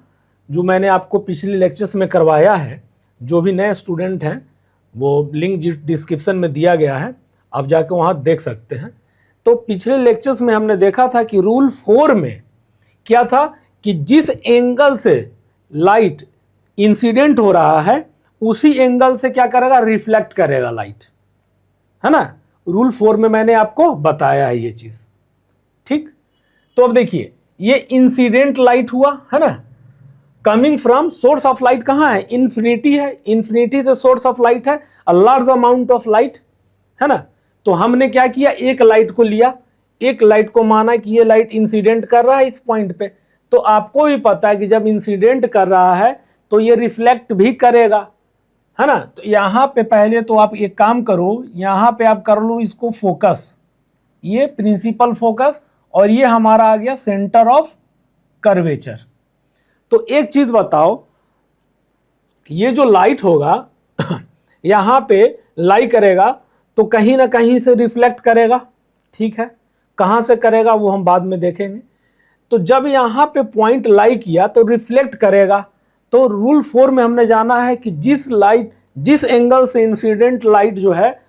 जो मैंने आपको पिछले लेक्चर्स में करवाया है, जो भी नए स्टूडेंट हैं वो लिंक डिस्क्रिप्शन में दिया गया है, आप जाके वहाँ देख सकते हैं। तो पिछले लेक्चर्स में हमने देखा था कि रूल 4 में क्या था कि जिस एंगल से लाइट इंसिडेंट हो रहा है उसी एंगल से क्या करेगा, रिफ्लेक्ट करेगा लाइट, है ना। रूल 4 में मैंने आपको बताया है ये चीज, ठीक। तो अब देखिए ये इंसिडेंट लाइट हुआ, है ना, coming from source of light कहाँ है, इन्फिनिटी है, इन्फिनिटी से सोर्स ऑफ लाइट है, a large amount of light, है ना। तो हमने क्या किया, एक लाइट को लिया, एक लाइट को माना कि ये लाइट इंसिडेंट कर रहा है इस पॉइंट पे। तो आपको भी पता है कि जब इंसिडेंट कर रहा है तो ये रिफ्लेक्ट भी करेगा, है ना। तो यहाँ पे पहले तो आप एक काम करो, यहाँ पे आप कर लो इसको फोकस, ये प्रिंसिपल फोकस, और ये हमारा आ गया सेंटर ऑफ कर्वेचर। तो एक चीज बताओ, ये जो लाइट होगा यहाँ पे लाई करेगा तो कहीं ना कहीं से रिफ्लेक्ट करेगा, ठीक है, कहाँ से करेगा वो हम बाद में देखेंगे। तो जब यहाँ पे पॉइंट लाई किया तो रिफ्लेक्ट करेगा। तो रूल 4 में हमने जाना है कि जिस एंगल से इंसिडेंट लाइट जो है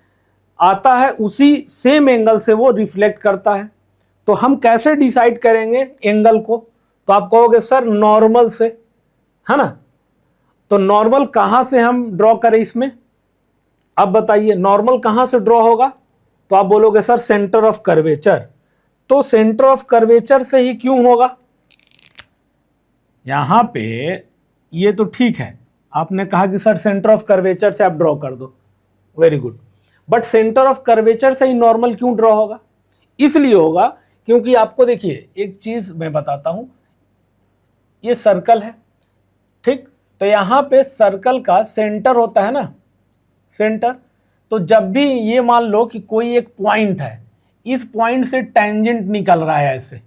आता है उसी सेम एंगल से वो रिफ्लेक्ट करता है। तो हम कैसे डिसाइड करेंगे एंगल को, तो आप कहोगे सर नॉर्मल से, है ना। तो नॉर्मल कहाँ से हम ड्रॉ करें इसमें, अब बताइए नॉर्मल कहाँ से ड्रॉ होगा, तो आप बोलोगे सर सेंटर ऑफ कर्वेचर। तो सेंटर ऑफ कर्वेचर से ही क्यों होगा, यहां पे ये तो ठीक है, आपने कहा कि सर सेंटर ऑफ कर्वेचर से आप ड्रॉ कर दो, very good, but centre of curvature से ही नॉर्मल क्यों ड्रॉ होगा, इसलिए होगा क्योंकि आपको देखिए एक चीज मैं बताता हूं, ये सर्कल है, ठीक, तो यहां पे सर्कल का सेंटर होता है ना, सेंटर। तो जब भी ये मान लो कि कोई एक पॉइंट है, इस पॉइंट से टेंजेंट निकल रहा है, ऐसे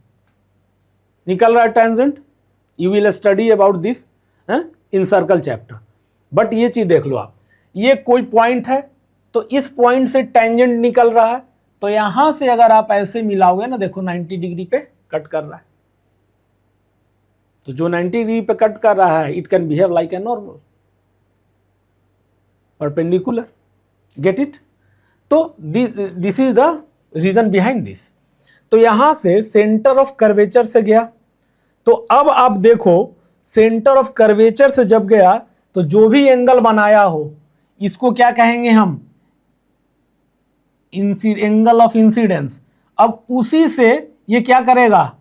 निकल रहा है tangent, you will study about this in circle chapter. But ये चीज देख लो आप, ये कोई पॉइंट है तो इस पॉइंट से टेंजेंट निकल रहा है, तो यहां से अगर आप ऐसे मिलाओगे ना, देखो 90 डिग्री पे कट कर रहा है, तो जो 90 डिग्री पे कट कर रहा है it can behave like a normal perpendicular, get it. तो this is the reason behind this. तो यहां से सेंटर ऑफ कर्वेचर से गया, तो अब आप देखो सेंटर ऑफ कर्वेचर से जब गया तो जो भी एंगल बनाया हो इसको क्या कहेंगे हम, एंगल ऑफ इंसिडेंस। अब उसी से ये क्या करेगा,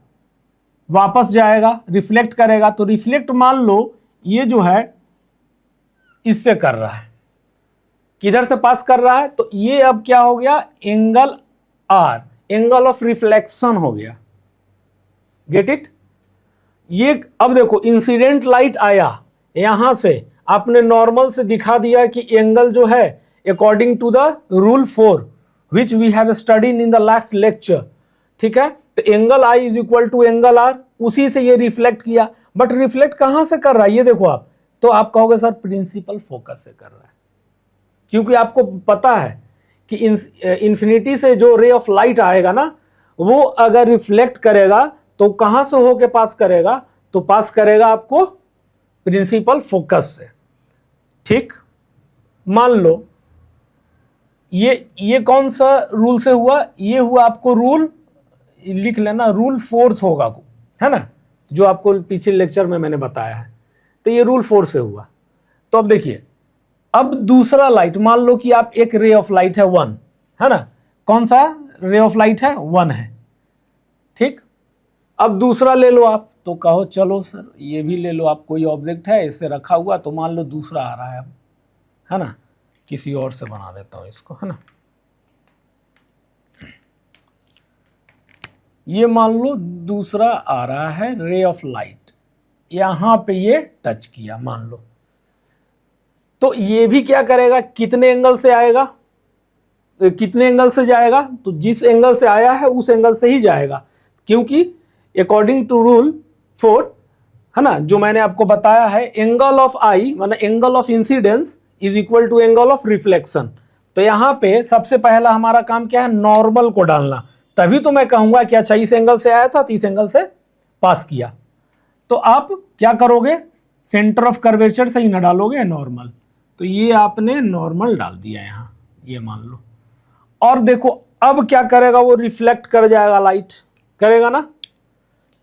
वापस जाएगा, रिफ्लेक्ट करेगा। तो रिफ्लेक्ट मान लो ये जो है इससे कर रहा है, किधर से पास कर रहा है, तो ये अब क्या हो गया, angle R, angle of reflection हो गया। Get it? ये अब देखो इंसिडेंट लाइट आया यहां से, आपने नॉर्मल से दिखा दिया कि एंगल जो है according to the rule 4 which we have studied in the last lecture, ठीक है, तो angle I is equal to angle R, उसी से ये रिफ्लेक्ट किया। बट रिफ्लेक्ट कहां से कर रहा है ये देखो आप, तो आप कहोगे सर प्रिंसिपल फोकस से कर रहा है, क्योंकि आपको पता है कि इंफिनिटी से जो रे ऑफ लाइट आएगा ना, वो अगर रिफ्लेक्ट करेगा तो कहां से होके पास करेगा, तो पास करेगा आपको प्रिंसिपल फोकस से। ठीक, मान लो ये कौन सा रूल से हुआ, ये हुआ आपको रूल, लिख लेना, रूल 4 होगा, है ना, जो आपको पिछले लेक्चर में मैंने बताया है, तो ये रूल 4 से हुआ। तो अब देखिए, अब दूसरा लाइट, मान लो कि आप एक रे ऑफ लाइट है 1, है ना, कौन सा रे ऑफ लाइट है 1 है, ठीक, अब दूसरा ले लो आप, तो कहो चलो सर ये भी ले लो आप, कोई ऑब्जेक्ट है इससे रखा हुआ, तो मान लो दूसरा आ रहा है ना, किसी और से बना देता हूं इसको, है ना, ये मान लो दूसरा आ रहा है रे ऑफ लाइट, यहां पे ये टच किया मान लो, तो ये भी क्या करेगा, कितने एंगल से आएगा, कितने एंगल से जाएगा, तो जिस एंगल से आया है उस एंगल से ही जाएगा, क्योंकि अकॉर्डिंग टू रूल 4, है ना, जो मैंने आपको बताया है, एंगल ऑफ आई मतलब angle of incidence is equal to angle of reflection. तो यहां पे सबसे पहला हमारा काम क्या है, नॉर्मल को डालना, तभी तो मैं कहूंगा कि अच्छा इस एंगल से आया था तो इस एंगल से पास किया। तो आप क्या करोगे, सेंटर ऑफ कर्वेचर से ही ना डालोगे नॉर्मल, तो ये आपने नॉर्मल डाल दिया यहां, ये मान लो, और देखो अब क्या करेगा, वो रिफ्लेक्ट कर जाएगा, लाइट करेगा ना,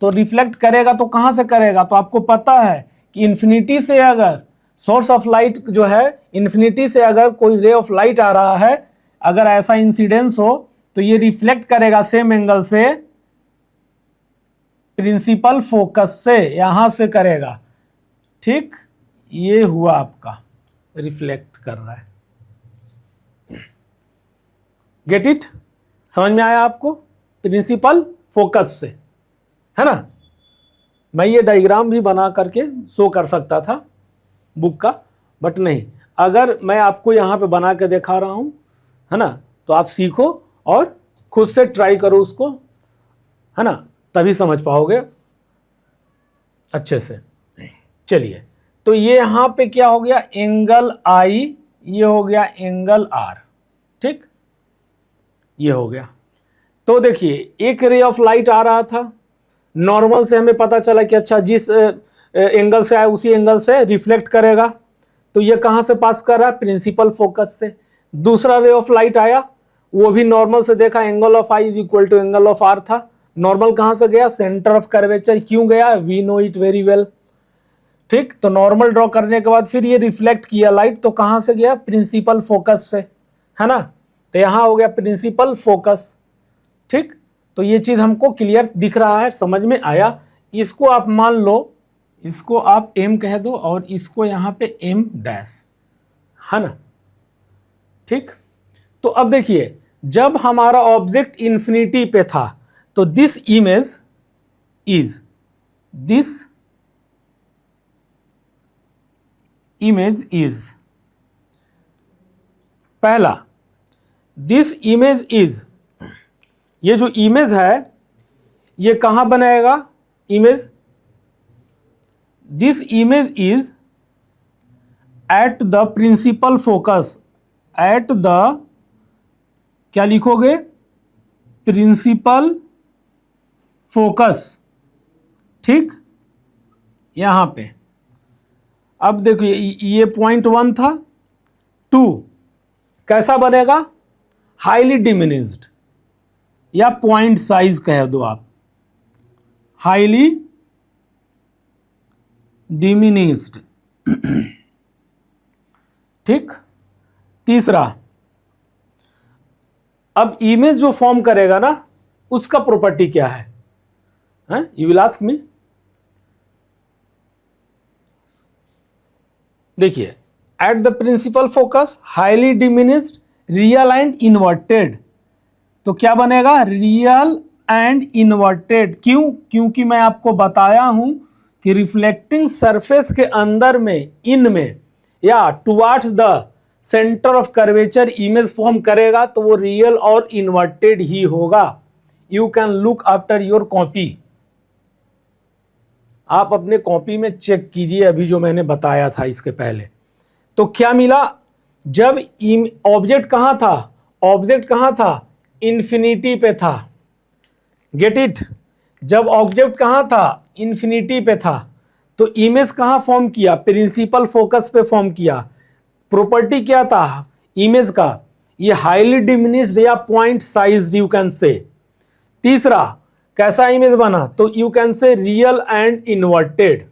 तो रिफ्लेक्ट करेगा तो कहां से करेगा, तो आपको पता है कि इन्फिनिटी से अगर सोर्स ऑफ लाइट जो है, इन्फिनिटी से अगर कोई रे ऑफ लाइट आ रहा है, अगर ऐसा इंसिडेंस हो तो ये रिफ्लेक्ट करेगा सेम एंगल से प्रिंसिपल फोकस से, यहां से करेगा, ठीक, ये हुआ आपका रिफ्लेक्ट कर रहा है। Get it? समझ में आया आपको, प्रिंसिपल फोकस से, है ना। मैं ये डायग्राम भी बना करके शो कर सकता था बुक का, बट नहीं, अगर मैं आपको यहाँ पे बना के दिखा रहा हूँ, है ना, तो आप सीखो और खुद से ट्राई करो उसको, है ना, तभी समझ पाओगे अच्छे से। चलिए, तो ये यहाँ पे क्या हो गया, एंगल आई, ये हो गया एंगल आर, ठीक, ये हो गया। तो देखिए एक रे ऑफ लाइट आ रहा था, नॉर्मल से हमें पता चला कि अच्छा जिस एंगल से आया उसी एंगल से रिफ्लेक्ट करेगा, तो ये कहां से पास कर रहा है, प्रिंसिपल फोकस से। दूसरा रे ऑफ लाइट आया, वो भी नॉर्मल से देखा, angle of I is equal to angle of R था, नॉर्मल कहां से गया, सेंटर ऑफ कर्वेचर, क्यों गया, we know it very well, ठीक, तो नॉर्मल ड्रॉ करने के बाद फिर ये रिफ्लेक्ट किया लाइट, तो कहां से गया, प्रिंसिपल फोकस से, है ना, तो यहां हो गया प्रिंसिपल फोकस, ठीक। तो ये चीज हमको क्लियर दिख रहा है, समझ में आया। इसको आप मान लो, इसको आप एम कह दो और इसको यहां पे एम डैश, है ना, ठीक। तो अब देखिए, जब हमारा ऑब्जेक्ट इंफिनिटी पे था, तो दिस इमेज इज पहला, दिस इमेज इज, ये जो इमेज है ये कहां बनाएगा, image, this image is at the principal focus, at the, क्या लिखोगे, प्रिंसिपल फोकस, ठीक, यहां पे। अब देखिए ये पॉइंट 1 था, 2 कैसा बनेगा, हाईली डिमिनिश्ड, या पॉइंट साइज कह दो आप, हाईली डिमिनिश्ड, ठीक। तीसरा, अब इमेज जो फॉर्म करेगा ना, उसका प्रॉपर्टी क्या है, यू विल आस्क मी। देखिए, at the principal focus, highly diminished, real and, inverted, तो क्या बनेगा, रियल एंड इन्वर्टेड। क्यों? क्योंकि मैं आपको बताया हूं कि रिफ्लेक्टिंग सरफेस के अंदर में, इन में या towards the centre of curvature image form करेगा तो वो रियल और इन्वर्टेड ही होगा। You can look after your copy, आप अपने कॉपी में चेक कीजिए अभी जो मैंने बताया था इसके पहले। तो क्या मिला, जब ऑब्जेक्ट कहां था, ऑब्जेक्ट कहां था, इन्फिनिटी पे था। Get it? जब ऑब्जेक्ट कहां था, इन्फिनिटी पे था, तो इमेज कहां फॉर्म किया, प्रिंसिपल फोकस पे फॉर्म किया। प्रॉपर्टी क्या था इमेज का, ये हाईली डिमिनिश्ड या point size you can say. तीसरा कैसा इमेज बना, तो you can say real and inverted,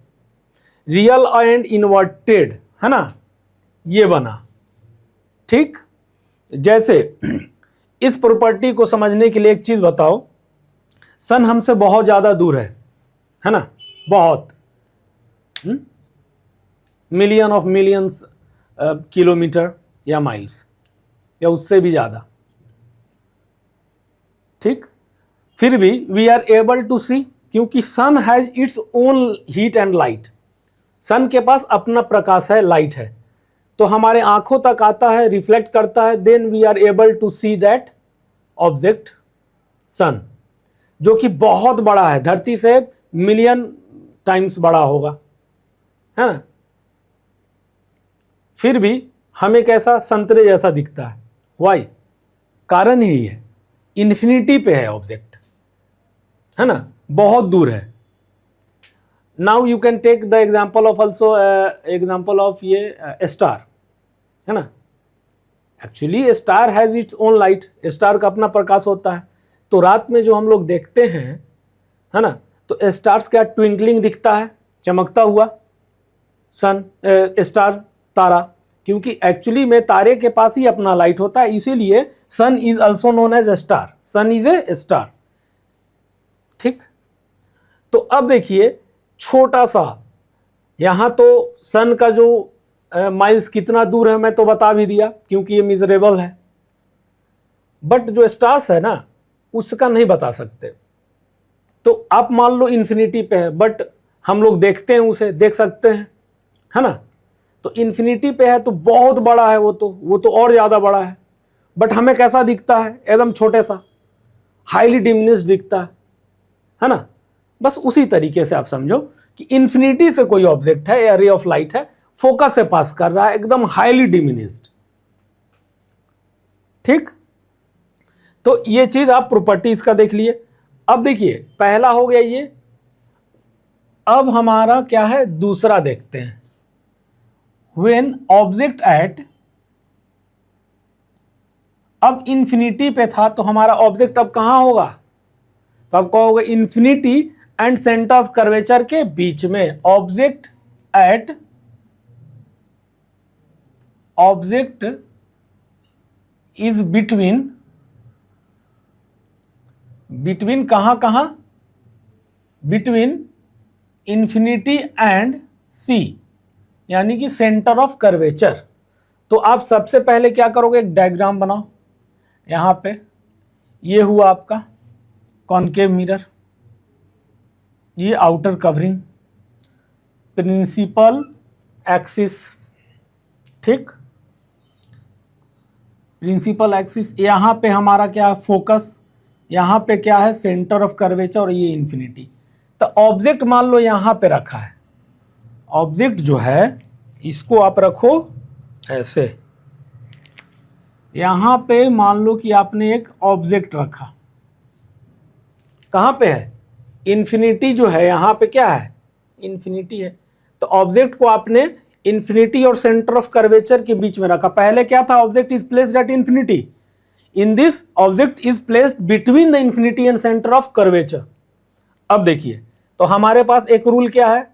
real and inverted, है ना, ये बना। ठीक, जैसे इस प्रॉपर्टी को समझने के लिए एक चीज बताओ, सन हमसे बहुत ज्यादा दूर है ना, बहुत, मिलियन ऑफ मिलियंस किलोमीटर या माइल्स या उससे भी ज्यादा। ठीक, फिर भी we are able to see, क्योंकि sun has its own heat and light, sun के पास अपना प्रकाश है, लाइट है, तो हमारे आंखों तक आता है, रिफ्लेक्ट करता है, then we are able to see that object sun, जो कि बहुत बड़ा है, धरती से मिलियन टाइम्स बड़ा होगा, है ना। फिर भी हमें कैसा, संतरे जैसा दिखता है। वाई? कारण यही है, इन्फिनिटी पे है ऑब्जेक्ट, है ना, बहुत दूर है। Now you can take the example of also, example of ये स्टार, है ना। Actually star has its own light, star का अपना प्रकाश होता है, तो रात में जो हम लोग देखते हैं, है ना, तो स्टार्स क्या, ट्विंकलिंग दिखता है, चमकता हुआ सन, स्टार, तारा, क्योंकि एक्चुअली में तारे के पास ही अपना लाइट होता है, इसीलिए sun is also known as star, sun is a star. ठीक, तो अब देखिए छोटा सा, यहां तो सन का जो माइल्स कितना दूर है मैं तो बता भी दिया, क्योंकि ये मिजरेबल है, बट जो स्टार्स है ना उसका नहीं बता सकते। तो आप मान लो इन्फिनिटी पे है, बट हम लोग देखते हैं उसे, देख सकते हैं, है ना। तो इन्फिनिटी पे है तो बहुत बड़ा है, वो तो और ज़्यादा बड़ा है, बट हमें कैसा दिखता है, एकदम छोटे सा, हाईली डिमिनिश्ड दिखता है ना। बस उसी तरीके से आप समझो कि इन्फिनिटी से कोई ऑब्जेक्ट है या रे ऑफ लाइट है, फोकस से पास कर रहा है, एकदम हाईली डिमिनिश्ड। ठीक, तो ये चीज आप प्रॉपर्टीज का देख लिए। अब देखिए पहला हो गया ये, अब हमारा क्या है, दूसरा देखते हैं। When ऑब्जेक्ट एट, अब इन्फिनिटी पे था तो हमारा ऑब्जेक्ट अब कहां होगा, तो अब कहोगे infinity and centre of curvature के बीच में। Object at, object is between, between कहां कहां, बिटवीन इन्फिनिटी एंड सी, यानी कि सेंटर ऑफ कर्वेचर। तो आप सबसे पहले क्या करोगे, एक डायग्राम बनाओ। यहां पे ये हुआ आपका कॉनकेव मिरर, ये आउटर कवरिंग, प्रिंसिपल एक्सिस, ठीक, प्रिंसिपल एक्सिस, यहां पे हमारा क्या है, फोकस, यहां पे क्या है, सेंटर ऑफ कर्वेचर, और ये इन्फिनिटी। तो ऑब्जेक्ट मान लो यहां पे रखा है, ऑब्जेक्ट जो है इसको आप रखो ऐसे, यहां पे मान लो कि आपने एक ऑब्जेक्ट रखा, कहां पे है, इन्फिनिटी जो है यहां पे क्या है, इन्फिनिटी है, तो ऑब्जेक्ट को आपने इन्फिनिटी और सेंटर ऑफ कर्वेचर के बीच में रखा। पहले क्या था, object is placed at infinity, in this object is placed between the infinity and centre of curvature. अब देखिए, तो हमारे पास एक रूल क्या है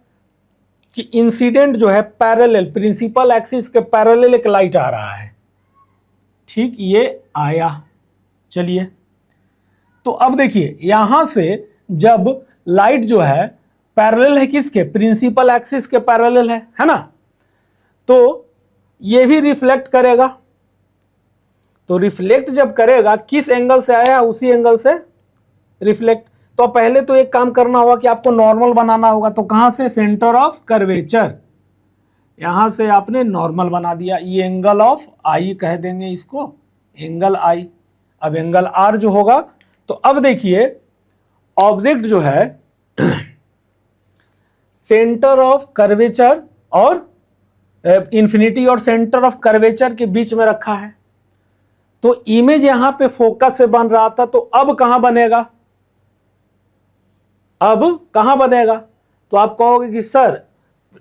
कि इंसिडेंट जो है पैरेलल, प्रिंसिपल एक्सिस के पैरेलल एक लाइट आ रहा है, ठीक, ये आया, चलिए। तो अब देखिए यहां से जब लाइट जो है पैरेलल है किसके, प्रिंसिपल एक्सिस के पैरेलल है ना, तो ये भी रिफ्लेक्ट करेगा। तो रिफ्लेक्ट जब करेगा किस एंगल से आया उसी एंगल से रिफ्लेक्ट। तो पहले तो एक काम करना होगा कि आपको नॉर्मल बनाना होगा। तो कहां से, सेंटर ऑफ कर्वेचर, यहां से आपने नॉर्मल बना दिया। ये एंगल ऑफ आई कह देंगे इसको, एंगल आई। अब एंगल आर जो होगा, तो अब देखिए ऑब्जेक्ट जो है सेंटर ऑफ कर्वेचर और इंफिनिटी और सेंटर ऑफ कर्वेचर के बीच में रखा है। तो इमेज यहां पे फोकस से बन रहा था, तो अब कहां बनेगा, अब कहां बनेगा? तो आप कहोगे कि सर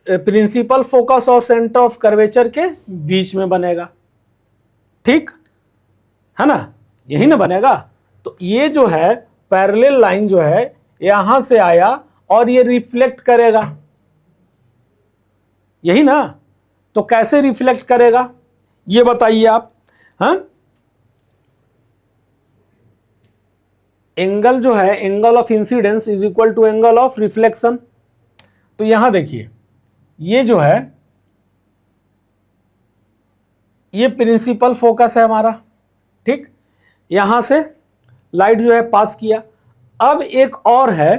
प्रिंसिपल फोकस और सेंटर ऑफ कर्वेचर के बीच में बनेगा, ठीक है ना, यही ना बनेगा। तो ये जो है पैरेलल लाइन जो है यहां से आया और ये रिफ्लेक्ट करेगा, यही ना। तो कैसे रिफ्लेक्ट करेगा ये बताइए आप। हाँ, एंगल जो है, angle of incidence is equal to angle of reflection. तो यहां देखिए ये जो है ये प्रिंसिपल फोकस है हमारा, ठीक। यहां से लाइट जो है पास किया। अब एक और है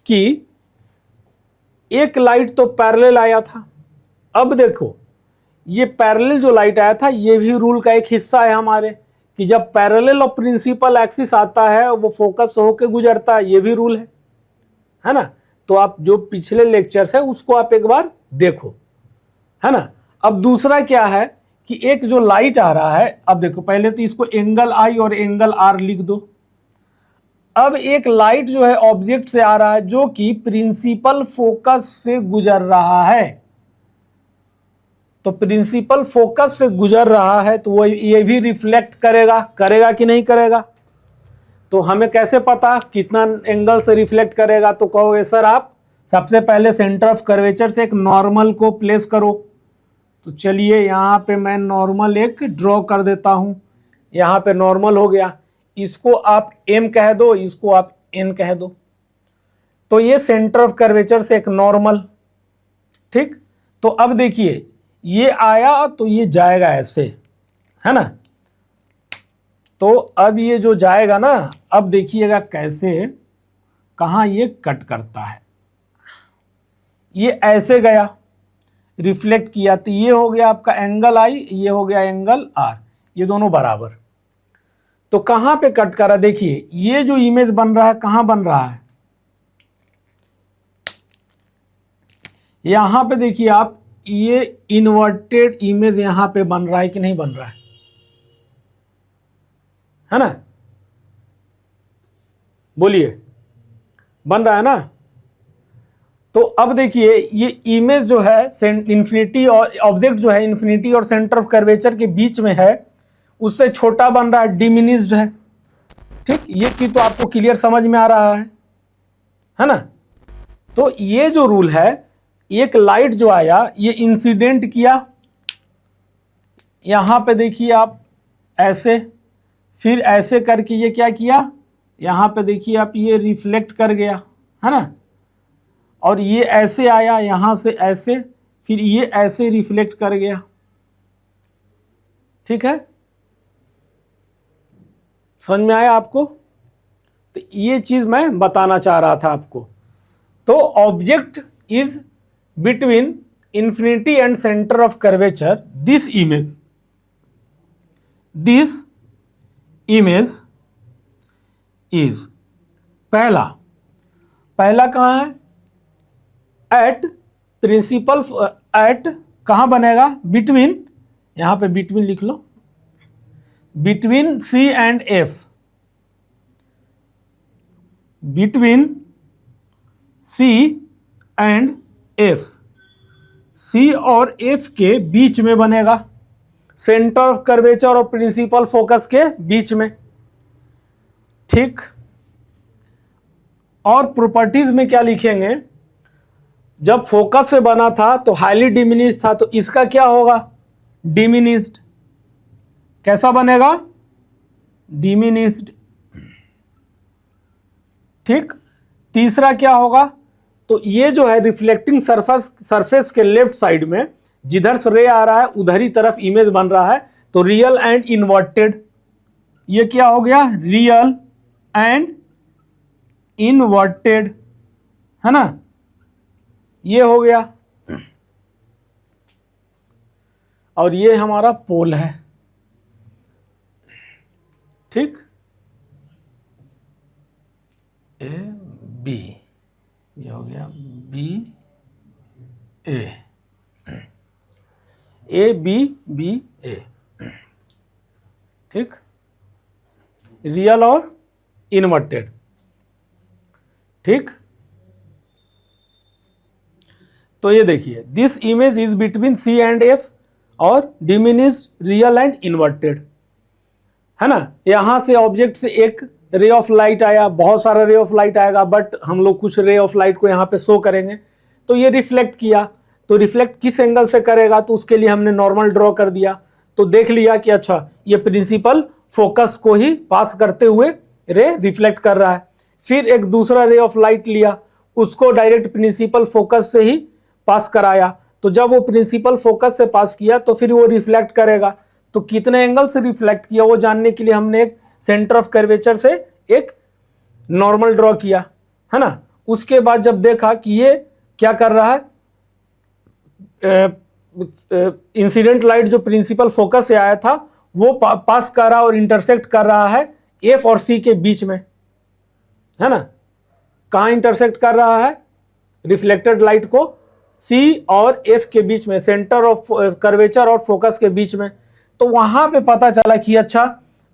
कि एक लाइट तो पैरेलल आया था। अब देखो ये पैरेलल जो लाइट आया था ये भी रूल का एक हिस्सा है हमारे, कि जब पैरेलल और प्रिंसिपल एक्सिस आता है वो फोकस होके गुजरता है, ये भी रूल है ना। तो आप जो पिछले लेक्चर्स है उसको आप एक बार देखो, है ना। अब दूसरा क्या है कि एक जो लाइट आ रहा है, अब देखो पहले तो इसको एंगल आई और एंगल आर लिख दो। अब एक लाइट जो है ऑब्जेक्ट से आ रहा है जो कि प्रिंसिपल फोकस से गुजर रहा है। तो प्रिंसिपल फोकस से गुजर रहा है तो वो ये भी रिफ्लेक्ट करेगा, करेगा कि नहीं करेगा? तो हमें कैसे पता कितना एंगल से रिफ्लेक्ट करेगा? तो कहोगे सर आप सबसे पहले सेंटर ऑफ कर्वेचर से एक नॉर्मल को प्लेस करो। तो चलिए यहाँ पे मैं नॉर्मल एक ड्रॉ कर देता हूँ। यहाँ पे नॉर्मल हो गया, इसको आप m कह दो, इसको आप n कह दो। तो ये सेंटर ऑफ कर्वेचर से एक नॉर्मल, ठीक। तो अब देखिए ये आया तो ये जाएगा ऐसे, है ना। तो अब ये जो जाएगा ना, अब देखिएगा कैसे, कहाँ ये कट करता है। ये ऐसे गया, रिफ्लेक्ट किया, तो ये हो गया आपका एंगल आई, ये हो गया एंगल आर, ये दोनों बराबर। तो कहां पे कट करा? देखिए ये जो इमेज बन रहा है कहां बन रहा है, यहां पे देखिए आप, ये इन्वर्टेड इमेज यहां पे बन रहा है कि नहीं बन रहा है ना? बोलिए, बन रहा है ना? तो अब देखिए ये इमेज जो है इंफिनिटी और ऑब्जेक्ट जो है इंफिनिटी और सेंटर ऑफ कर्वेचर के बीच में है, उससे छोटा बन रहा है, डिमिनिश्ड है, ठीक। ये चीज तो आपको क्लियर समझ में आ रहा है ना। तो ये जो रूल है, एक लाइट जो आया ये इंसिडेंट किया, यहां पे देखिए आप ऐसे, फिर ऐसे करके ये क्या किया, यहां पे देखिए आप ये रिफ्लेक्ट कर गया, है ना। और ये ऐसे आया यहां से ऐसे, फिर ये ऐसे रिफ्लेक्ट कर गया, ठीक है। समझ में आया आपको? तो ये चीज मैं बताना चाह रहा था आपको। तो object is between infinity and centre of curvature. This image is, पहला कहां है? एट प्रिंसिपल, एट कहां बनेगा? बिटवीन, यहां पे बिटवीन लिख लो, between C and F, between C and F, C और एफ के बीच में बनेगा, सेंटर ऑफ कर्वेचर और प्रिंसिपल फोकस के बीच में, ठीक। और प्रॉपर्टीज में क्या लिखेंगे? जब फोकस से बना था तो हाईली डिमिनिश्ड था, तो इसका क्या होगा? डिमिनिश्ड। कैसा बनेगा? डिमिनिश्ड, ठीक। तीसरा क्या होगा? तो ये जो है रिफ्लेक्टिंग सरफेस के लेफ्ट साइड में जिधर से रे आ रहा है उधर ही तरफ इमेज बन रहा है, तो रियल एंड इन्वर्टेड, ये क्या हो गया, रियल एंड इन्वर्टेड, है ना, ये हो गया। और ये हमारा पोल है, ठीक, ए बी, ये हो गया B A B B A, ठीक, रियल और इन्वर्टेड, ठीक। तो ये देखिए, this image is between C and F और डिमिनिश रियल एंड इन्वर्टेड, है ना। यहां से ऑब्जेक्ट से एक रे ऑफ लाइट आया, बहुत सारा रे ऑफ लाइट आएगा, बट हम लोग कुछ रे ऑफ लाइट को यहाँ पे शो करेंगे। तो ये रिफ्लेक्ट किया, तो रिफ्लेक्ट किस एंगल से करेगा, तो उसके लिए हमने नॉर्मल ड्रॉ कर दिया। तो देख लिया कि अच्छा ये प्रिंसिपल फोकस को ही पास करते हुए रे रिफ्लेक्ट कर रहा है। फिर एक दूसरा रे ऑफ लाइट लिया, उसको डायरेक्ट प्रिंसिपल फोकस से ही पास कराया। तो जब वो प्रिंसिपल फोकस से पास किया तो फिर वो रिफ्लेक्ट करेगा। तो कितने एंगल से रिफ्लेक्ट किया वो जानने के लिए हमने एक सेंटर ऑफ कर्वेचर से एक नॉर्मल ड्रॉ किया, है ना। उसके बाद जब देखा कि ये क्या कर रहा है, इंसिडेंट लाइट जो प्रिंसिपल फोकस से आया था वो पास कर रहा और इंटरसेक्ट कर रहा है एफ और सी के बीच में, है ना। कहाँ इंटरसेक्ट कर रहा है, रिफ्लेक्टेड लाइट को सी और एफ के बीच में, सेंटर ऑफ कर्वेचर और फोकस के बीच में। तो वहां पे पता चला कि अच्छा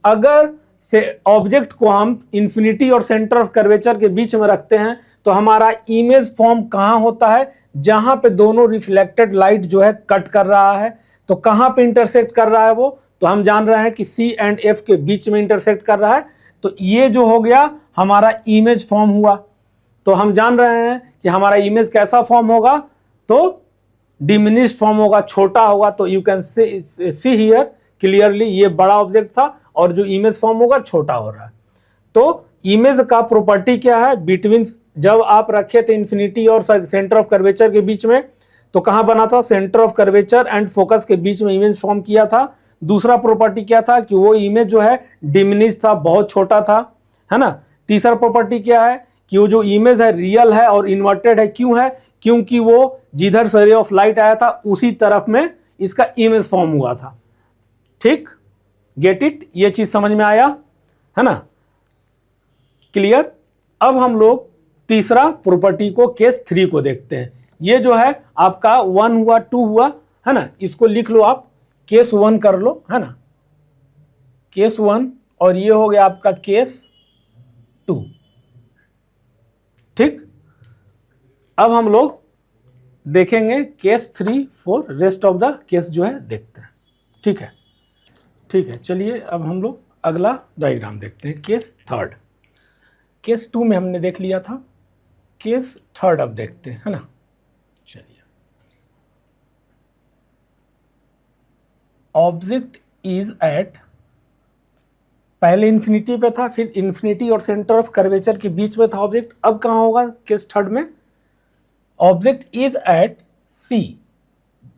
अगर से ऑब्जेक्ट को हम इन्फिनिटी और सेंटर ऑफ कर्वेचर के बीच में रखते हैं तो हमारा इमेज फॉर्म कहाँ होता है, जहां पे दोनों रिफ्लेक्टेड लाइट जो है कट कर रहा है। तो कहाँ पे इंटरसेक्ट कर रहा है वो, तो हम जान रहे हैं कि सी एंड एफ के बीच में इंटरसेक्ट कर रहा है। तो ये जो हो गया हमारा इमेज फॉर्म हुआ। तो हम जान रहे हैं कि हमारा इमेज कैसा फॉर्म होगा, तो डिमिनिश्ड फॉर्म होगा, छोटा होगा। तो you can see here clearly ये बड़ा ऑब्जेक्ट था और जो इमेज फॉर्म होगा छोटा हो रहा है। तो इमेज का प्रॉपर्टी क्या है, बिटवीन, जब आप रखे थे इन्फिनिटी और सेंटर ऑफ कर्वेचर के बीच में तो कहाँ बना था, centre of curvature and focus के बीच में इमेज फॉर्म किया था। दूसरा प्रॉपर्टी क्या था कि वो इमेज जो है डिमिनिश था, बहुत छोटा था, है ना। तीसरा प्रॉपर्टी क्या है कि वो जो इमेज है रियल है और इन्वर्टेड है। क्यों है, क्योंकि वो जिधर से रे ऑफ लाइट आया था उसी तरफ में इसका इमेज फॉर्म हुआ था, ठीक, गेट इट, ये चीज समझ में आया, है ना, क्लियर। अब हम लोग तीसरा प्रॉपर्टी को, केस 3 को देखते हैं। ये जो है आपका 1 हुआ, 2 हुआ, है ना, इसको लिख लो आप, केस 1 कर लो, है ना, केस 1, और ये हो गया आपका केस 2, ठीक। अब हम लोग देखेंगे case 3, 4, rest of the case जो है देखते हैं, ठीक है, ठीक है। चलिए अब हम लोग अगला डायग्राम देखते हैं, केस 3। केस 2 में हमने देख लिया था, केस 3 अब देखते हैं, है ना। चलिए, ऑब्जेक्ट इज एट, पहले इन्फिनिटी पे था, फिर इन्फिनिटी और सेंटर ऑफ कर्वेचर के बीच में था ऑब्जेक्ट। अब कहाँ होगा केस 3 में, ऑब्जेक्ट इज एट सी,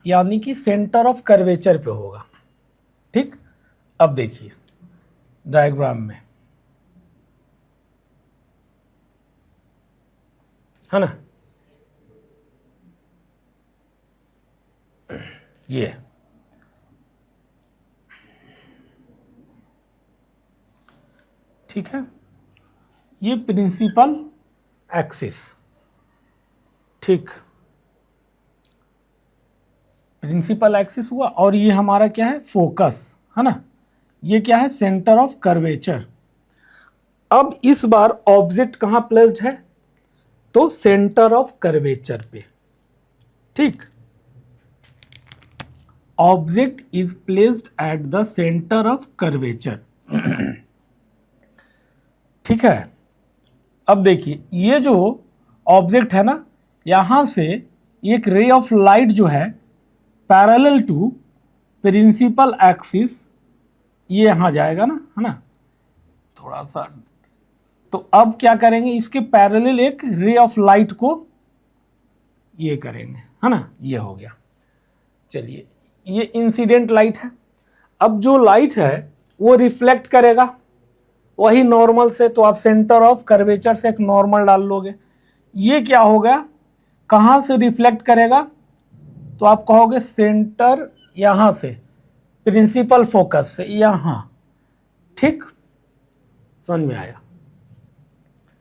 यानी कि सेंटर ऑफ कर्वेचर पे होगा, ठीक। अब देखिए डायग्राम में, है ना, ये ठीक है, ये प्रिंसिपल एक्सिस, ठीक, प्रिंसिपल एक्सिस हुआ, और ये हमारा क्या है, फोकस, है ना, ये क्या है, सेंटर ऑफ कर्वेचर। अब इस बार ऑब्जेक्ट कहां प्लेस्ड है, तो सेंटर ऑफ कर्वेचर पे, ठीक, object is placed at the centre of curvature, ठीक है। अब देखिए ये जो ऑब्जेक्ट है ना, यहां से एक रे ऑफ लाइट जो है पैरेलल टू प्रिंसिपल एक्सिस, ये यहां जाएगा ना, है ना, थोड़ा सा। तो अब क्या करेंगे, इसके पैरेलल एक रे ऑफ लाइट को ये करेंगे, है ना, ये हो गया। चलिए, ये इंसिडेंट लाइट है। अब जो लाइट है वो रिफ्लेक्ट करेगा वही नॉर्मल से, तो आप सेंटर ऑफ कर्वेचर से एक नॉर्मल डाल लोगे। ये क्या हो गया, कहाँ से रिफ्लेक्ट करेगा, तो आप कहोगे सेंटर यहां से, प्रिंसिपल फोकस से यहां। ठीक, समझ में आया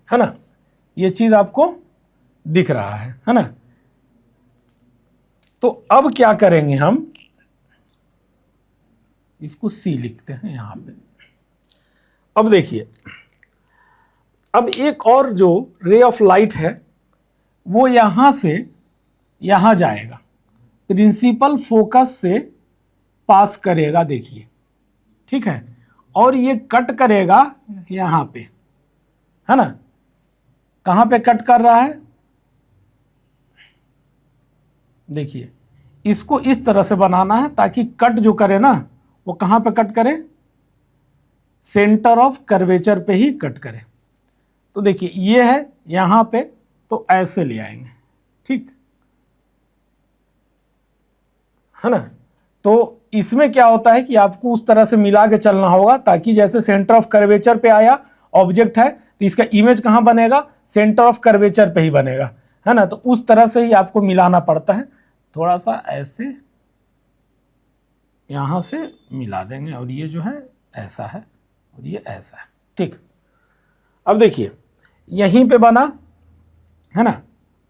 है ना, ये चीज आपको दिख रहा है ना। तो अब क्या करेंगे, हम इसको सी लिखते हैं यहां पे। अब देखिए, अब एक और जो रे ऑफ लाइट है वो यहां से यहां जाएगा, प्रिंसिपल फोकस से पास करेगा, देखिए ठीक है, और ये कट करेगा यहां पे, है ना। कहां पे कट कर रहा है, देखिए इसको इस तरह से बनाना है ताकि कट जो करे ना वो कहां पे कट करे, सेंटर ऑफ कर्वेचर पे ही कट करे। तो देखिए ये है यहां पे, तो ऐसे ले आएंगे, ठीक है ना। तो इसमें क्या होता है कि आपको उस तरह से मिला के चलना होगा ताकि जैसे सेंटर ऑफ कर्वेचर पे आया ऑब्जेक्ट है तो इसका इमेज कहां बनेगा, सेंटर ऑफ कर्वेचर पे ही बनेगा, है ना। तो उस तरह से ही आपको मिलाना पड़ता है, थोड़ा सा ऐसे यहां से मिला देंगे, और ये जो है ऐसा है और ये ऐसा है, ठीक। अब देखिए यहीं पे बना है ना।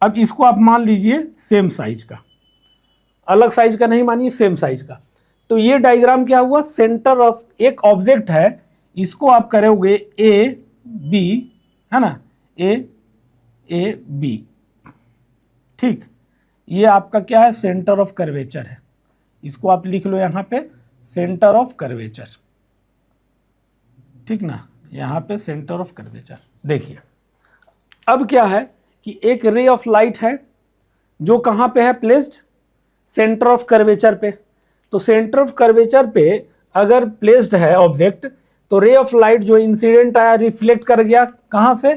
अब इसको आप मान लीजिए सेम साइज का, अलग साइज का नहीं मानिए, सेम साइज का। तो ये डायग्राम क्या हुआ, सेंटर ऑफ एक ऑब्जेक्ट है, इसको आप करोगे ए बी, है ना, ए बी, ठीक। ये आपका क्या है, सेंटर ऑफ कर्वेचर है, इसको आप लिख लो यहां पे सेंटर ऑफ कर्वेचर, ठीक ना, यहां पे सेंटर ऑफ कर्वेचर। देखिए अब क्या है कि एक रे ऑफ लाइट है जो कहां पे है प्लेस्ड, सेंटर ऑफ कर्वेचर पे। तो सेंटर ऑफ कर्वेचर पे अगर प्लेस्ड है ऑब्जेक्ट, तो रे ऑफ लाइट जो इंसिडेंट आया रिफ्लेक्ट कर गया कहां से,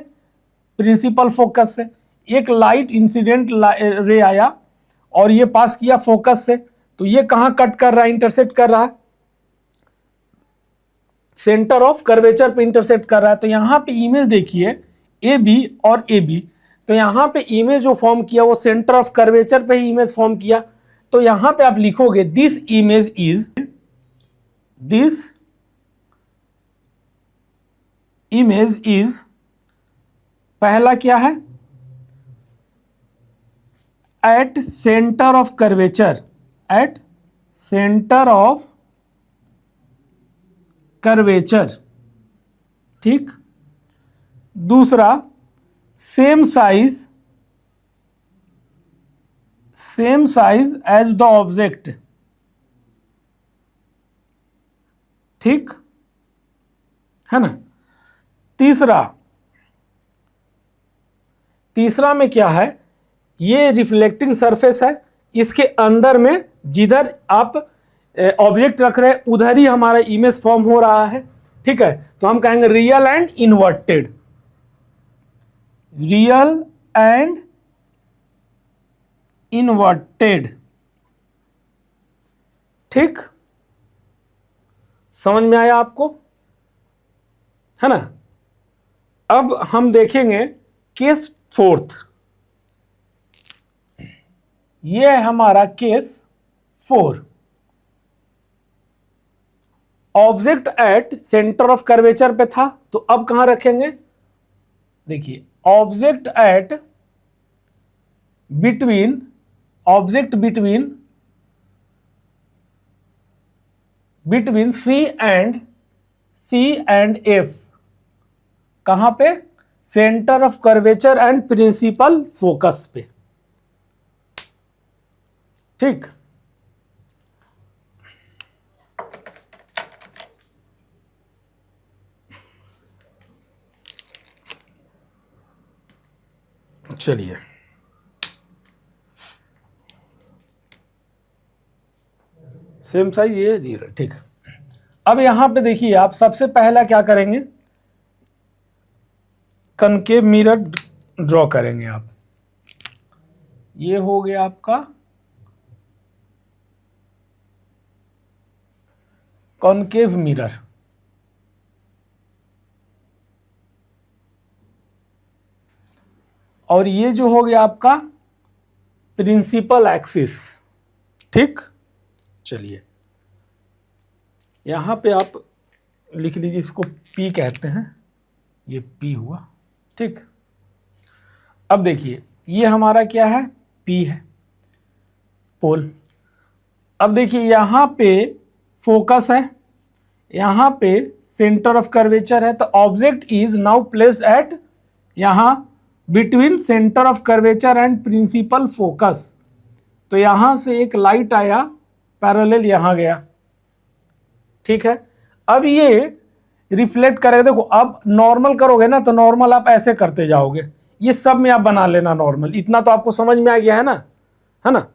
प्रिंसिपल फोकस से। एक लाइट इंसिडेंट रे आया और ये पास किया फोकस से, तो ये कहां कट कर रहा है, इंटरसेक्ट कर रहा है, सेंटर ऑफ कर्वेचर पे इंटरसेक्ट कर रहा है। तो यहां पे इमेज देखिए ए बी और ए बी, तो यहां पे इमेज जो फॉर्म किया वो सेंटर ऑफ कर्वेचर पे ही इमेज फॉर्म किया। तो यहां पे आप लिखोगे दिस इमेज इज, पहला क्या है, at centre of curvature, at centre of curvature, ठीक। दूसरा same size as the object, ठीक है ना। तीसरा में क्या है, ये रिफ्लेक्टिंग सरफेस है, इसके अंदर में जिधर आप ऑब्जेक्ट रख रहे हैं उधर ही हमारा इमेज फॉर्म हो रहा है, ठीक है। तो हम कहेंगे real and inverted, real and inverted, ठीक, समझ में आया आपको, है ना। अब हम देखेंगे केस फोर्थ, ये है हमारा case 4। Object at centre of curvature पे था, तो अब कहां रखेंगे, देखिए object between C and F, कहां पे, centre of curvature and principal focus पे, ठीक। चलिए सेम साइज ये, ठीक। अब यहां पे देखिए आप सबसे पहला क्या करेंगे, कनकेव मिरर ड्रॉ करेंगे आप। ये हो गया आपका कॉनकेव मिरर, और ये जो हो गया आपका प्रिंसिपल एक्सिस। ठीक, चलिए यहां पे आप लिख लीजिए, इसको P कहते हैं, ये P हुआ। ठीक, अब देखिए ये हमारा क्या है, P है, पोल। अब देखिए यहां पे फोकस है, यहां पे सेंटर ऑफ कर्वेचर है, तो object is now placed at यहां between centre of curvature and principal focus. तो यहां से एक लाइट आया, पैरेलल यहां गया। ठीक है, अब ये रिफ्लेक्ट करेगा। देखो अब नॉर्मल करोगे ना, तो नॉर्मल आप ऐसे करते जाओगे, ये सब में आप बना लेना नॉर्मल। इतना तो आपको समझ में आ गया है ना,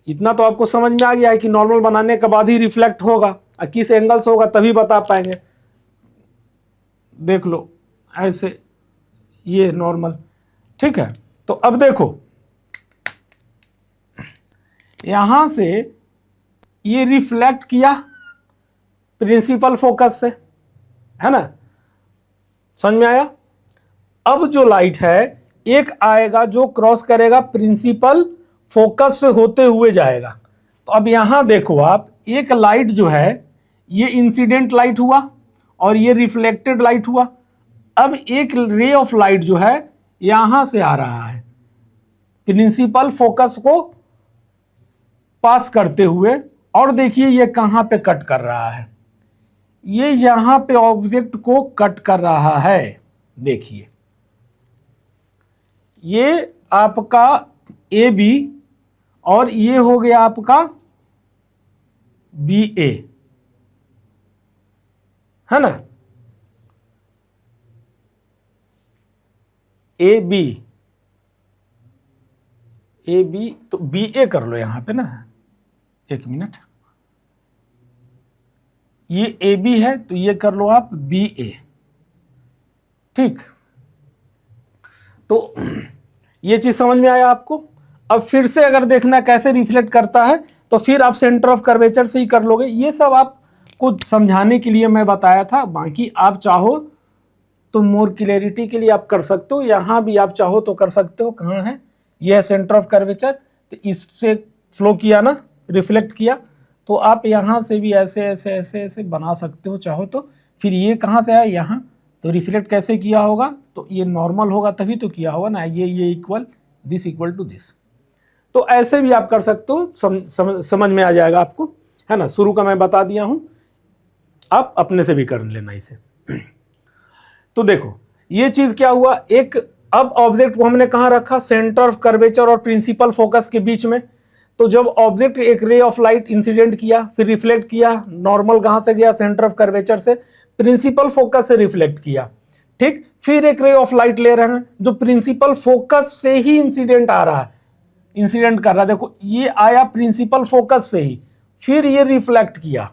इतना तो आपको समझ में आ गया है कि नॉर्मल बनाने के बाद ही रिफ्लेक्ट होगा, और किस एंगल से होगा तभी बता पाएंगे। देख लो ऐसे, ये नॉर्मल। ठीक है, तो अब देखो यहां से ये रिफ्लेक्ट किया प्रिंसिपल फोकस से, है ना, समझ में आया। अब जो लाइट है एक आएगा जो क्रॉस करेगा प्रिंसिपल फोकस से होते हुए जाएगा। तो अब यहां देखो आप, एक लाइट जो है ये इंसिडेंट लाइट हुआ और ये रिफ्लेक्टेड लाइट हुआ। अब एक रे ऑफ लाइट जो है यहां से आ रहा है प्रिंसिपल फोकस को पास करते हुए, और देखिए ये कहां पे कट कर रहा है, ये यहां पे ऑब्जेक्ट को कट कर रहा है। देखिए ये आपका ए बी और ये हो गया आपका बी ए, है ना, ए बी, ए बी, तो बी ए कर लो यहां पे ना, एक मिनट, ये ए बी है तो ये कर लो आप बी ए। ठीक, तो ये चीज समझ में आया आपको। अब फिर से अगर देखना कैसे रिफ्लेक्ट करता है, तो फिर आप सेंटर ऑफ कर्वेचर से ही कर लोगे। ये सब आपको समझाने के लिए मैं बताया था, बाकी आप चाहो तो मोर क्लियरिटी के लिए आप कर सकते हो, यहां भी आप चाहो तो कर सकते हो। कहाँ है, यह है सेंटर ऑफ कर्वेचर, तो इससे फ्लो किया ना, रिफ्लेक्ट किया, तो आप यहां से भी ऐसे ऐसे ऐसे ऐसे बना सकते हो चाहो तो। फिर ये कहाँ से आया, यहाँ, तो रिफ्लेक्ट कैसे किया होगा, तो ये नॉर्मल होगा तभी तो किया होगा ना, ये इक्वल टू दिस। तो ऐसे भी आप कर सकते हो, समझ में आ जाएगा आपको, है ना। शुरू का मैं बता दिया हूं, आप अपने से भी कर लेना इसे। तो देखो ये चीज क्या हुआ, एक अब ऑब्जेक्ट को हमने कहां रखा, सेंटर ऑफ कर्वेचर और प्रिंसिपल फोकस के बीच में। तो जब ऑब्जेक्ट एक रे ऑफ लाइट इंसिडेंट किया, फिर रिफ्लेक्ट किया, नॉर्मल कहां से गया, सेंटर ऑफ कर्वेचर से, प्रिंसिपल फोकस से रिफ्लेक्ट किया। ठीक, फिर एक रे ऑफ लाइट ले रहे हैं जो प्रिंसिपल फोकस से ही इंसिडेंट आ रहा है, इंसिडेंट कर रहा है। देखो ये आया प्रिंसिपल फोकस से ही, फिर ये रिफ्लेक्ट किया,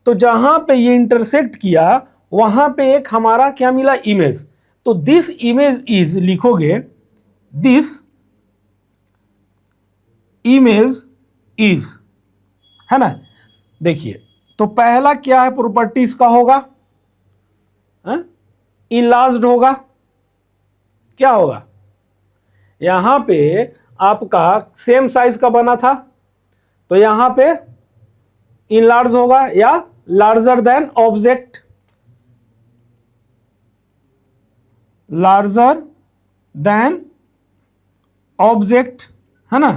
तो जहां पे ये इंटरसेक्ट किया वहां पे एक हमारा क्या मिला, इमेज। तो दिस इमेज इज, लिखोगे दिस इमेज इज, है ना। देखिए तो पहला क्या है, प्रॉपर्टीज का होगा, इनलार्ज्ड होगा, क्या होगा, यहां पे आपका सेम साइज का बना था तो यहां पे इनलार्ज होगा, या larger than object, larger than object, है ना।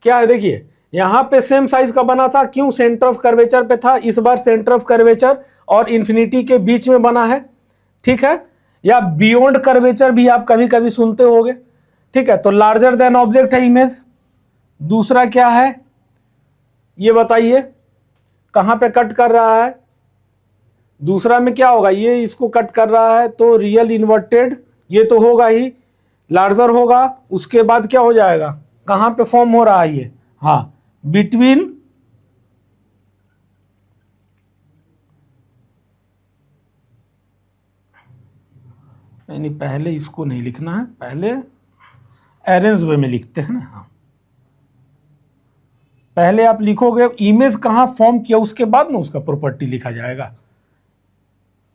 क्या है, देखिए यहां पे सेम साइज का बना था, क्यों, सेंटर ऑफ कर्वेचर पे था, इस बार सेंटर ऑफ कर्वेचर और इंफिनिटी के बीच में बना है। ठीक है, या बियॉन्ड कर्वेचर भी आप कभी कभी सुनते होंगे। ठीक है, तो लार्जर देन ऑब्जेक्ट है इमेज। दूसरा क्या है ये बताइए, कहां पे कट कर रहा है, दूसरा में क्या होगा, ये इसको कट कर रहा है तो रियल इन्वर्टेड, ये तो होगा ही, लार्जर होगा, उसके बाद क्या हो जाएगा, कहां पे फॉर्म हो रहा है ये, हाँ, बिटवीन नहीं, पहले इसको नहीं लिखना है, पहले अरेंज वे में लिखते हैं ना, हाँ, पहले आप लिखोगे इमेज कहाँ फॉर्म किया, उसके बाद में उसका प्रॉपर्टी लिखा जाएगा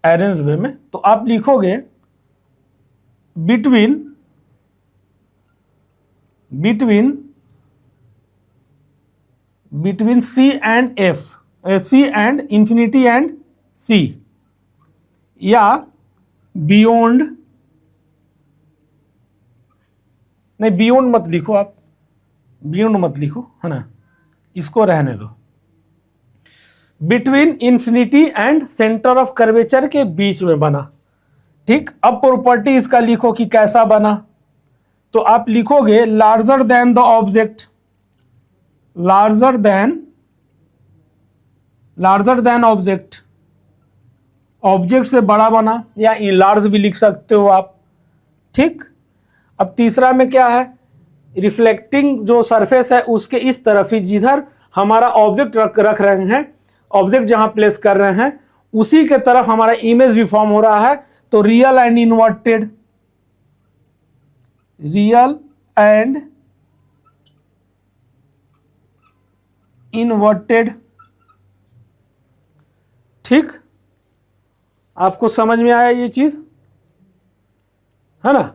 अरेंज वे में। तो आप लिखोगे between C and F, C and infinity and C, या बियॉन्ड, नहीं बियॉन्ड मत लिखो आप, बियॉन्ड मत लिखो, है ना, इसको रहने दो। Between infinity and centre of curvature के बीच में बना। ठीक, अब प्रॉपर्टी इसका लिखो कि कैसा बना। तो आप लिखोगे larger than the object, larger than object, object से बड़ा बना, या इनलार्ज भी लिख सकते हो आप। ठीक, अब तीसरा में क्या है, रिफ्लेक्टिंग जो सरफेस है उसके इस तरफ ही जिधर हमारा ऑब्जेक्ट रख रहे हैं, ऑब्जेक्ट जहां प्लेस कर रहे हैं उसी के तरफ हमारा इमेज भी फॉर्म हो रहा है। तो real and inverted, real and inverted. ठीक, आपको समझ में आया ये चीज, है ना?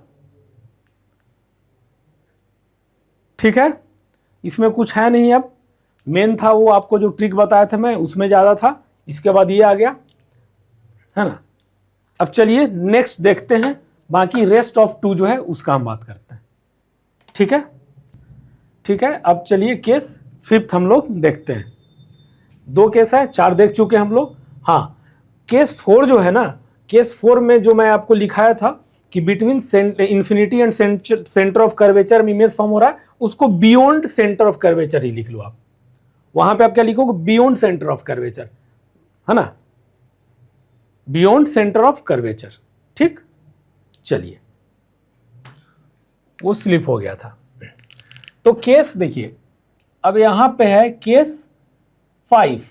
ठीक है, इसमें कुछ है नहीं। अब मेन था वो आपको जो ट्रिक बताया था मैं, उसमें ज़्यादा था, इसके बाद ये आ गया, है ना। अब चलिए नेक्स्ट देखते हैं, बाकी रेस्ट ऑफ 2 जो है उसका हम बात करते हैं। ठीक है, ठीक है। अब चलिए केस 5th हम लोग देखते हैं। 2 केस है, 4 देख चुके हम लोग। हाँ, केस 4 जो है ना, केस 4 में जो मैं आपको लिखाया था कि between infinity and centre of curvature में इमेज फॉर्म हो रहा है, उसको बियॉन्ड सेंटर ऑफ कर्वेचर ही लिख लो आप। वहां पे आप क्या लिखोगे, बियॉन्ड सेंटर ऑफ कर्वेचर, है ना, बियॉन्ड सेंटर ऑफ कर्वेचर। ठीक, चलिए, वो स्लिप हो गया था। तो केस देखिए, अब यहां पे है केस 5,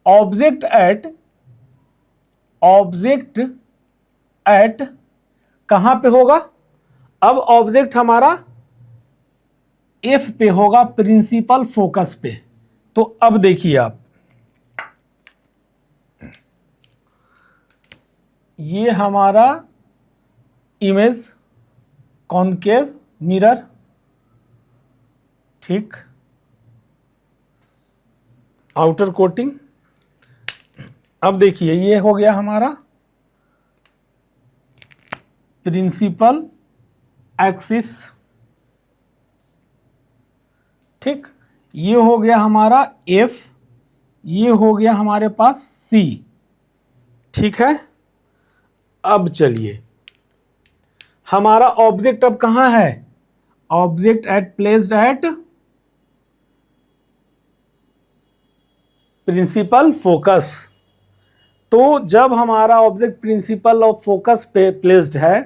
ऑब्जेक्ट एट कहां पे होगा, अब ऑब्जेक्ट हमारा F पे होगा, प्रिंसिपल फोकस पे। तो अब देखिए आप, ये हमारा इमेज कॉनकेव मिरर, ठीक, आउटर कोटिंग। अब देखिए ये हो गया हमारा प्रिंसिपल एक्सिस, ठीक, ये हो गया हमारा F, ये हो गया हमारे पास C। ठीक है, अब चलिए हमारा ऑब्जेक्ट अब कहां है, object at placed at principal focus. तो जब हमारा ऑब्जेक्ट प्रिंसिपल ऑफ फोकस पे प्लेस्ड है,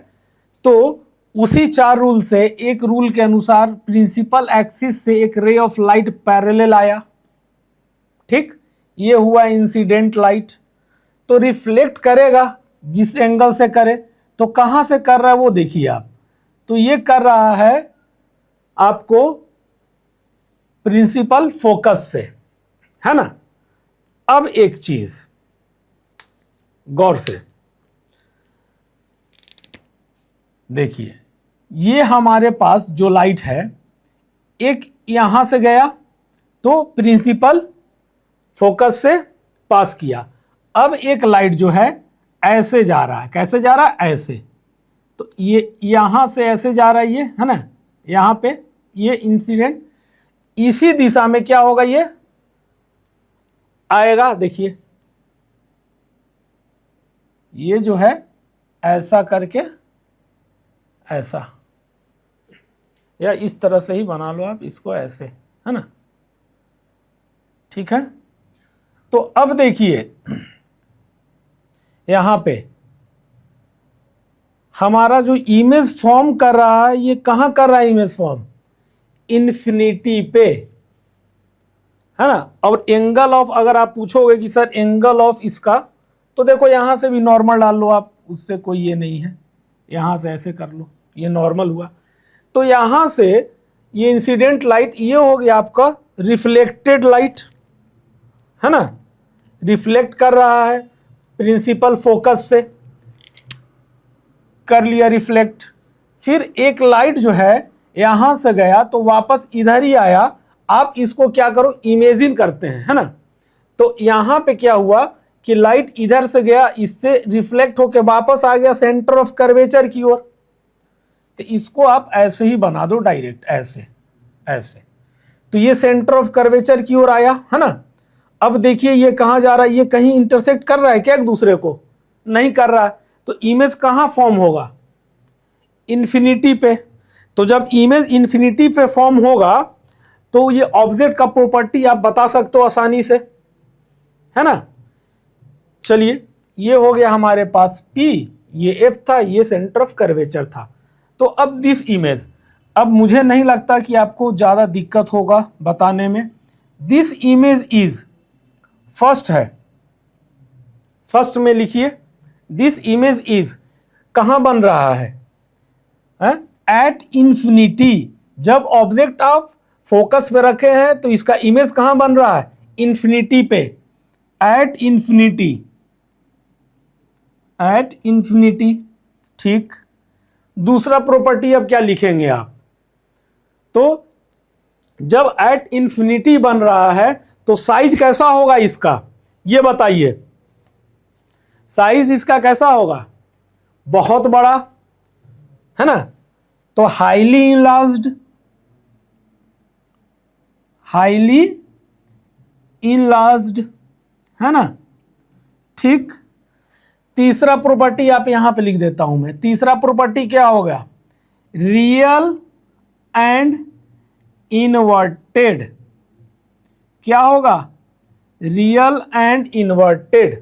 तो उसी 4 रूल से एक रूल के अनुसार प्रिंसिपल एक्सिस से एक रे ऑफ लाइट पैरेलल आया। ठीक, ये हुआ इंसिडेंट लाइट। तो रिफ्लेक्ट करेगा जिस एंगल से करे, तो कहां से कर रहा है वो देखिए आप। तो ये कर रहा है आपको प्रिंसिपल फोकस से, है ना। अब एक चीज गौर से देखिए, ये हमारे पास जो लाइट है, एक यहां से गया तो प्रिंसिपल फोकस से पास किया। अब एक लाइट जो है ऐसे जा रहा है, कैसे जा रहा है, ऐसे। तो ये यहां से ऐसे जा रहा है, ये है ना, यहां पे ये इंसिडेंट, इसी दिशा में क्या होगा, ये आएगा। देखिए ये जो है ऐसा करके ऐसा, या इस तरह से ही बना लो आप इसको, ऐसे, है ना। ठीक है, तो अब देखिए यहां पे हमारा जो इमेज फॉर्म कर रहा है, ये कहां कर रहा है इमेज फॉर्म, इन्फिनिटी पे, है ना। और एंगल ऑफ, अगर आप पूछोगे कि सर एंगल ऑफ इसका, तो देखो यहां से भी नॉर्मल डाल लो आप, उससे कोई ये नहीं है, यहां से ऐसे कर लो, ये नॉर्मल हुआ। तो यहां से ये इंसिडेंट लाइट ये हो गया आपका रिफ्लेक्टेड लाइट, है ना, रिफ्लेक्ट कर रहा है प्रिंसिपल फोकस से, कर लिया रिफ्लेक्ट। फिर एक लाइट जो है यहां से गया तो वापस इधर ही आया। आप इसको क्या करो, इमेजिन करते हैं, है ना। तो यहां पे क्या हुआ कि लाइट इधर से गया, इससे रिफ्लेक्ट होके वापस आ गया सेंटर ऑफ कर्वेचर की ओर। तो इसको आप ऐसे ही बना दो डायरेक्ट, ऐसे ऐसे। तो ये सेंटर ऑफ कर्वेचर की ओर आया, है ना। अब देखिए ये कहां जा रहा है, ये कहीं इंटरसेक्ट कर रहा है क्या एक दूसरे को? नहीं कर रहा है। तो इमेज कहां फॉर्म होगा? इन्फिनिटी पे। तो जब इमेज इन्फिनिटी पे फॉर्म होगा तो ये ऑब्जेक्ट का प्रॉपर्टी आप बता सकते हो आसानी से, है ना। चलिए ये हो गया हमारे पास P, ये F था, ये सेंटर ऑफ कर्वेचर था। तो अब दिस इमेज, अब मुझे नहीं लगता कि आपको ज़्यादा दिक्कत होगा बताने में। दिस इमेज इज, फर्स्ट है, फर्स्ट में लिखिए दिस इमेज इज कहाँ बन रहा है? At infinity. जब ऑब्जेक्ट आप फोकस पे रखे हैं तो इसका इमेज कहाँ बन रहा है? इन्फिनिटी पे, एट इन्फिनिटी, एट इन्फिनिटी। ठीक, दूसरा प्रॉपर्टी अब क्या लिखेंगे आप? तो जब एट इन्फिनिटी बन रहा है तो साइज कैसा होगा इसका, ये बताइए। साइज इसका कैसा होगा? बहुत बड़ा, है ना। तो हाईली इनलार्ज्ड, हाईली इनलार्ज्ड, है ना। ठीक, तीसरा प्रॉपर्टी आप यहां पे लिख देता हूं मैं। तीसरा प्रॉपर्टी क्या होगा? Real and inverted. क्या होगा? Real and inverted.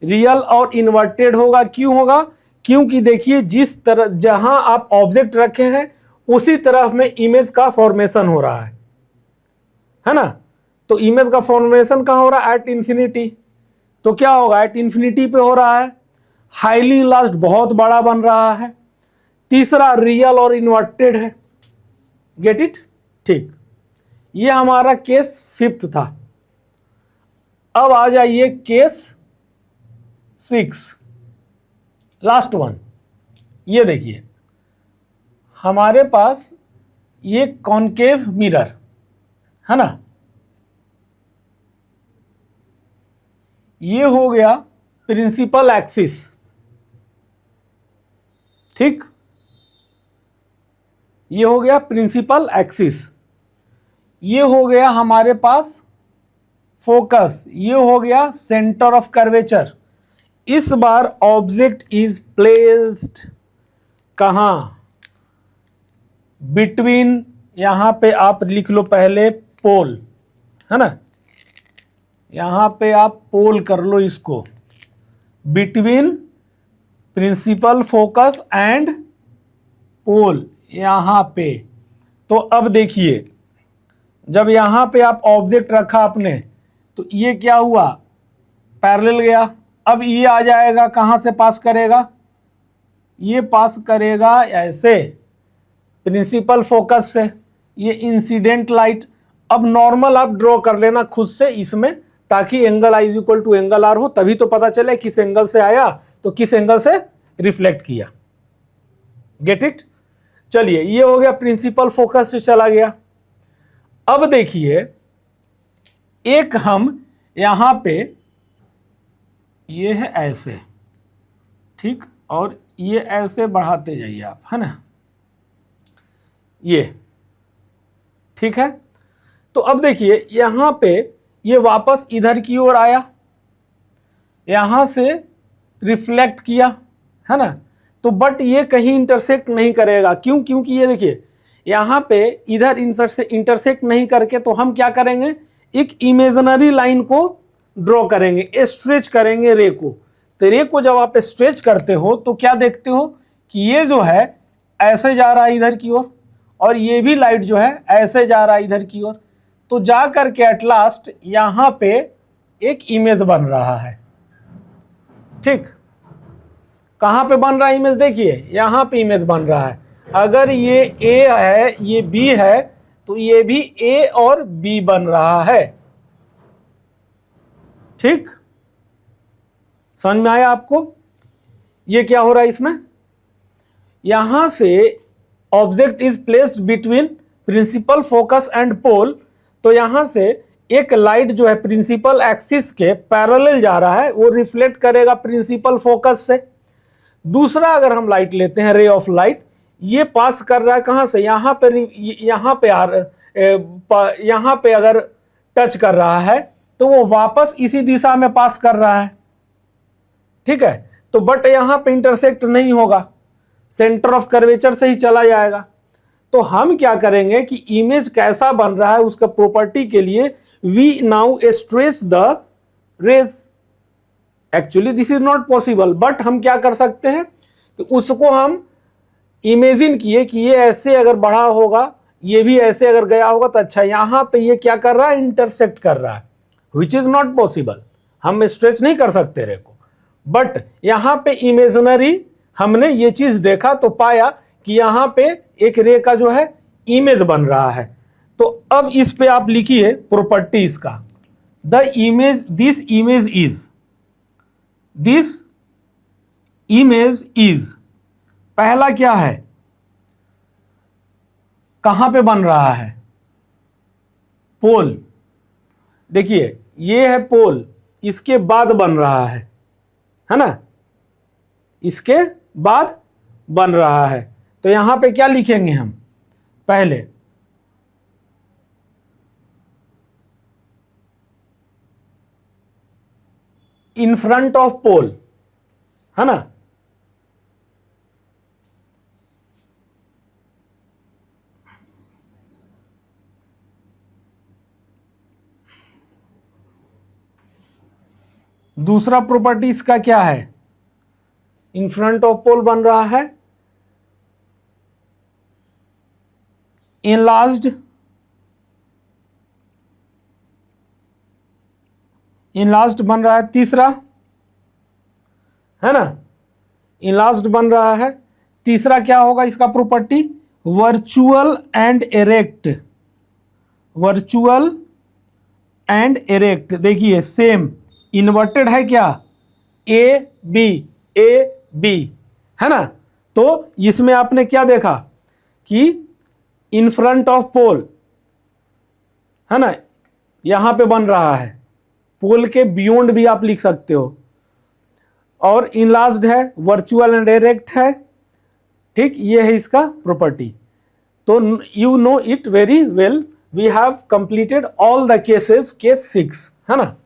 रियल और इन्वर्टेड होगा, क्यों होगा? क्योंकि देखिए जिस तरह जहां आप ऑब्जेक्ट रखे हैं उसी तरफ में इमेज का फॉर्मेशन हो रहा है ना। तो इमेज का फॉर्मेशन कहां हो रहा है? At infinity. तो क्या होगा? एट इन्फिनिटी पे हो रहा है। हाईली लास्ट, बहुत बड़ा बन रहा है। तीसरा रियल और इन्वर्टेड है। Get it? ठीक, ये हमारा केस फिफ्थ था। अब आ जाइए केस 6, लास्ट वन। ये देखिए हमारे पास ये कॉनकेव मिरर है ना, ये हो गया प्रिंसिपल एक्सिस। ठीक, ये हो गया प्रिंसिपल एक्सिस। ये हो गया हमारे पास फोकस, ये हो गया सेंटर ऑफ कर्वेचर। इस बार ऑब्जेक्ट इज प्लेस्ड कहां? बिटवीन, यहां पे आप लिख लो पहले पोल, है ना। यहां पे आप पोल कर लो इसको, बिटवीन प्रिंसिपल फोकस एंड पोल, यहां पे। तो अब देखिए जब यहां पे आप ऑब्जेक्ट रखा आपने तो ये क्या हुआ? पैरेलल गया। अब ये आ जाएगा, कहां से पास करेगा? ये पास करेगा ऐसे प्रिंसिपल फोकस से, ये इंसिडेंट लाइट। अब नॉर्मल आप ड्रॉ कर लेना खुद से इसमें, ताकि angle I is equal to angle R हो, तभी तो पता चले किस एंगल से आया तो किस एंगल से रिफ्लेक्ट किया। Get it? चलिए ये हो गया प्रिंसिपल फोकस से चला गया। अब देखिए एक हम यहां पे, ये है ऐसे, ठीक, और ये ऐसे बढ़ाते जाइए आप, है ना, ये ठीक है। तो अब देखिए यहां पे ये वापस इधर की ओर आया, यहां से रिफ्लेक्ट किया, है ना। तो बट ये कहीं इंटरसेक्ट नहीं करेगा, क्यों? क्योंकि ये देखिए यहां पे इधर इंटरसेक्ट नहीं करके तो हम क्या करेंगे? एक इमेजिनरी लाइन को ड्रॉ करेंगे, स्ट्रेच करेंगे रे को। तो रे को जब आप स्ट्रेच करते हो तो क्या देखते हो कि ये जो है ऐसे जा रहा है इधर की ओर, और ये भी लाइट जो है ऐसे जा रहा है इधर की ओर। तो जा करके एट लास्ट यहां पे एक इमेज बन रहा है। ठीक, कहां पे बन रहा है इमेज? देखिए यहां पे इमेज बन रहा है। अगर ये A है, ये B है, तो ये भी ए और बी बन रहा है। ठीक, समझ में आया आपको? ये क्या हो रहा है इसमें, यहां से object is placed between principal focus and pole, तो यहां से एक लाइट जो है प्रिंसिपल एक्सिस के पैरेलल जा रहा है, वो रिफ्लेक्ट करेगा प्रिंसिपल फोकस से। दूसरा अगर हम लाइट लेते हैं, रे ऑफ लाइट, ये पास कर रहा है कहां से, यहां पे अगर टच कर रहा है तो वो वापस इसी दिशा में पास कर रहा है। ठीक है, तो बट यहां पे इंटरसेक्ट नहीं होगा, सेंटर ऑफ कर्वेचर से ही चला जाएगा। तो हम क्या करेंगे कि इमेज कैसा बन रहा है उसका प्रॉपर्टी के लिए we now stretch the rays. Actually this is not possible, but हम क्या कर सकते हैं कि उसको हम इमेजिन किए कि ये ऐसे अगर बढ़ा होगा, ये भी ऐसे अगर गया होगा, तो अच्छा यहां पे ये क्या कर रहा है, इंटरसेक्ट कर रहा है, विच इज नॉट पॉसिबल। हम स्ट्रेच नहीं कर सकते रे को, बट यहां पे इमेजिनरी हमने ये चीज देखा तो पाया कि यहां पे एक रे का जो है इमेज बन रहा है। तो अब इस पे आप लिखिए प्रॉपर्टीज का, the image, this image is, पहला क्या है, कहां पे बन रहा है, पोल। देखिए ये है पोल, इसके बाद बन रहा है ना, इसके बाद बन रहा है। तो यहां पे क्या लिखेंगे हम, पहले इन फ्रंट ऑफ पोल, है ना, दूसरा प्रॉपर्टी इसका क्या है, इन फ्रंट ऑफ पोल बन रहा है, इनलार्ज्ड बन रहा है, तीसरा है ना, इनलार्ज्ड बन रहा है। तीसरा क्या होगा इसका प्रॉपर्टी, वर्चुअल एंड एरेक्ट। देखिए सेम इन्वर्टेड है क्या, ए बी, है ना। तो इसमें आपने क्या देखा कि इन फ्रंट ऑफ पोल, है ना, यहां पे बन रहा है, पोल के बियॉन्ड भी आप लिख सकते हो, और इनलार्ज्ड है, वर्चुअल एंड एरेक्ट है। ठीक, ये है इसका प्रॉपर्टी। तो you know it very well, we have completed all the cases, case 6, है ना,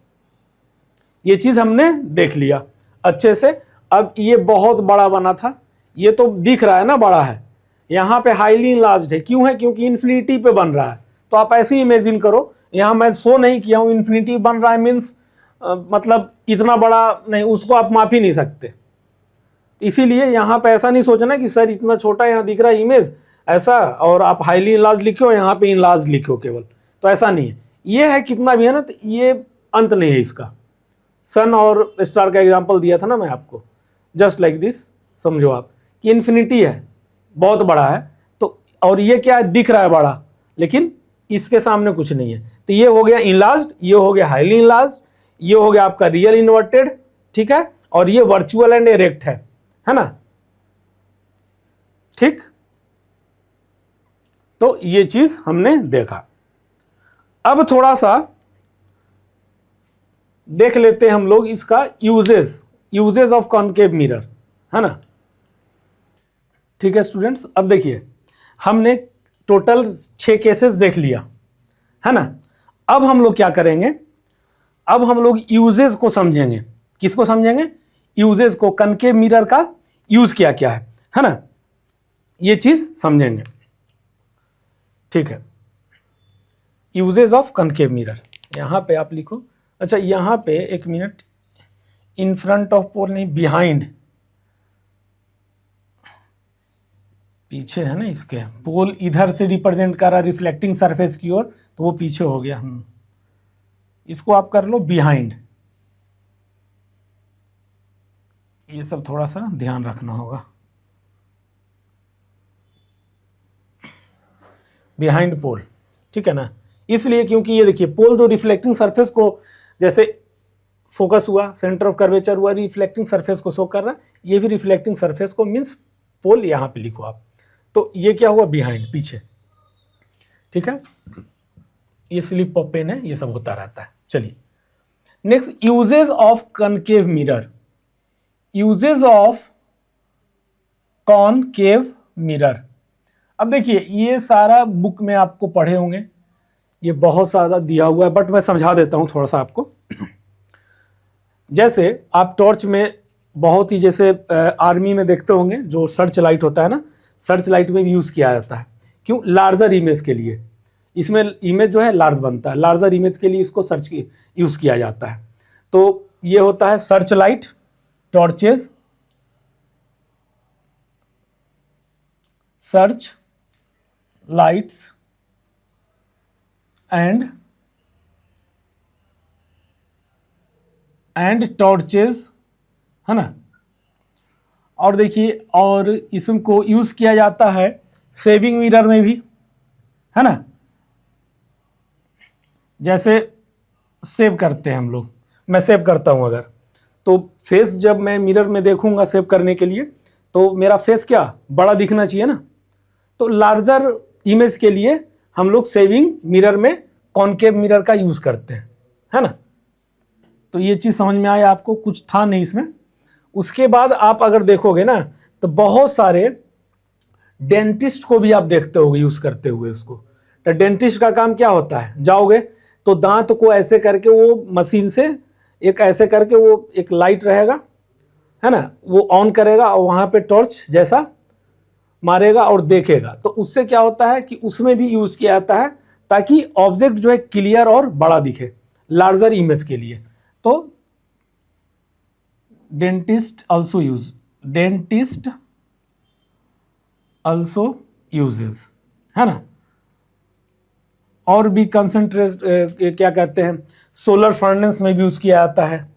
ये चीज हमने देख लिया अच्छे से। अब ये बहुत बड़ा बना था, ये तो दिख रहा है ना बड़ा है, यहां पे हाईली इनलार्ज्ड है, क्यों है, क्योंकि इन्फिनिटी पे बन रहा है। तो आप ऐसे ही इमेजिन करो, यहां मैं शो नहीं किया हूं, इन्फिनिटी बन रहा है मीन्स मतलब इतना बड़ा नहीं, उसको आप माप ही नहीं सकते। इसीलिए यहां पे ऐसा नहीं सोचना कि सर इतना छोटा यहां दिख रहा है इमेज ऐसा, और आप हाईली इनलार्ज लिखो, यहां पे इनलार्ज लिखो केवल, तो ऐसा नहीं है। ये है कितना भी है ना, तो ये अंत नहीं है इसका। सन और स्टार का एग्जांपल दिया था ना मैं आपको, जस्ट लाइक दिस, समझो आप कि इन्फिनिटी है, बहुत बड़ा है, तो और ये क्या है, दिख रहा है बड़ा, लेकिन इसके सामने कुछ नहीं है। तो ये हो गया इनलार्ज्ड, ये हो गया हाईली इनलार्ज्ड, ये हो गया आपका रियल इन्वर्टेड, ठीक है, और ये वर्चुअल एंड एरेक्ट है ना। ठीक, तो ये चीज हमने देखा। अब थोड़ा सा देख लेते हैं हम लोग इसका यूजेस ऑफ कॉनकेव मिरर, है ना। ठीक है स्टूडेंट्स, अब देखिए हमने टोटल 6 केसेस देख लिया, है ना। अब हम लोग क्या करेंगे, अब हम लोग यूजेस को समझेंगे। किसको समझेंगे, यूजेस को, कनकेव मिरर का यूज क्या क्या है ना, ये चीज समझेंगे। ठीक है, यूजेस ऑफ कनकेव मिरर, यहां पे आप लिखो। अच्छा यहां पे एक मिनट, इन फ्रंट ऑफ पोल नहीं, बिहाइंड, पीछे है ना इसके, पोल इधर से रिप्रेजेंट कर रहा है रिफ्लेक्टिंग सरफेस की ओर, तो वो पीछे हो गया। इसको आप कर लो बिहाइंड, ये सब थोड़ा सा ध्यान रखना होगा। बिहाइंड पोल, ठीक है ना। इसलिए क्योंकि ये देखिए पोल जो रिफ्लेक्टिंग सरफेस को जैसे फोकस हुआ, सेंटर ऑफ कर्वेचर हुआ, रिफ्लेक्टिंग सरफेस को शो कर रहा है, ये भी रिफ्लेक्टिंग सरफेस को मीन्स पोल यहाँ पे लिखो आप। तो ये क्या हुआ, बिहाइंड, पीछे, ठीक है। ये स्लिप ऑफ पेन है, ये सब होता रहता है। चलिए next, uses of concave mirror. Uses of concave mirror. अब देखिए ये सारा बुक में आपको पढ़े होंगे, ये बहुत सारा दिया हुआ है, बट मैं समझा देता हूँ थोड़ा सा आपको। जैसे आप टॉर्च में बहुत ही, जैसे आर्मी में देखते होंगे जो सर्च लाइट होता है ना, सर्च लाइट में भी यूज़ किया जाता है। क्यों? लार्जर इमेज के लिए। इसमें इमेज जो है लार्ज बनता है, लार्जर इमेज के लिए इसको सर्च की यूज़ किया जाता है। तो ये होता है search light, torches, search lights and torches, है ना। और देखिए, और इसको यूज किया जाता है सेविंग मिरर में भी, है ना। जैसे सेव करते हैं हम लोग, मैं सेव करता हूं अगर, तो फेस जब मैं मिरर में देखूंगा सेव करने के लिए, तो मेरा फेस क्या बड़ा दिखना चाहिए ना। तो लार्जर इमेज के लिए हम लोग सेविंग मिरर में कॉनकेव मिरर का यूज करते हैं, है ना। तो ये चीज समझ में आया आपको, कुछ था नहीं इसमें। उसके बाद आप अगर देखोगे ना, तो बहुत सारे डेंटिस्ट को भी आप देखते होगे यूज करते हुए उसको। तो डेंटिस्ट का काम क्या होता है, जाओगे तो दांत को ऐसे करके वो मशीन से एक ऐसे करके वो एक लाइट रहेगा, है ना, वो ऑन करेगा और वहां पे टॉर्च जैसा मारेगा और देखेगा। तो उससे क्या होता है कि उसमें भी यूज किया जाता है ताकि ऑब्जेक्ट जो है क्लियर और बड़ा दिखे, लार्जर इमेज के लिए। तो डेंटिस्ट ऑल्सो यूजेस, है ना। और भी कंसंट्रेट क्या कहते हैं, सोलर फर्नेस में भी यूज किया जाता है।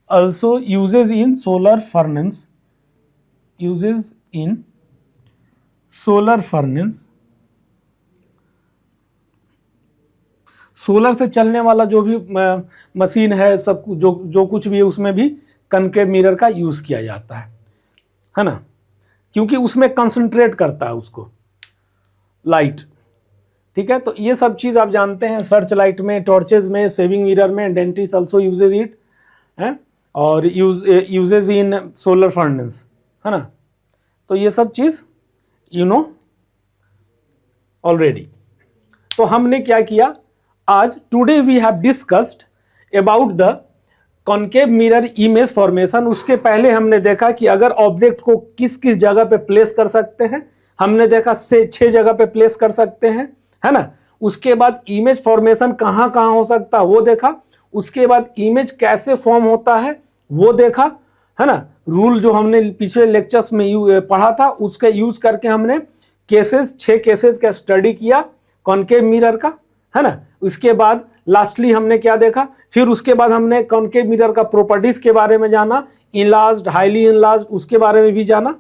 ऑल्सो यूजेज इन सोलर फर्नेस, यूजेज इन सोलर फर्नेस, सोलर से चलने वाला जो भी मशीन है, सब जो कुछ भी है, उसमें भी कॉनकेव मिरर का यूज किया जाता है ना, क्योंकि उसमें कंसंट्रेट करता है उसको लाइट, ठीक है। तो ये सब चीज आप जानते हैं, सर्च लाइट में, टॉर्चेज में, सेविंग मिरर में, डेंटिस्ट ऑल्सो यूजेज इट है, और यूजेज इन सोलर फर्नेस, है ना। तो ये सब चीज यू नो ऑलरेडी। तो हमने क्या किया आज, today we have discussed about the concave mirror image formation. उसके पहले हमने देखा कि अगर ऑब्जेक्ट को किस किस जगह पे प्लेस कर सकते हैं, हमने देखा से 6 जगह पे प्लेस कर सकते हैं, है ना। उसके बाद इमेज फॉर्मेशन कहाँ कहाँ हो सकता है वो देखा। उसके बाद इमेज कैसे फॉर्म होता है वो देखा, है ना। रूल जो हमने पिछले लेक्चर्स में पढ़ा था, उसका यूज करके हमने केसेस, 6 केसेस का स्टडी किया कॉनकेव मिरर का, है ना। उसके बाद लास्टली हमने क्या देखा, फिर उसके बाद हमने कॉनकेव मिरर का प्रॉपर्टीज के बारे में जाना, इनलार्ज्ड, हाईली इनलार्ज्ड, उसके बारे में भी जाना।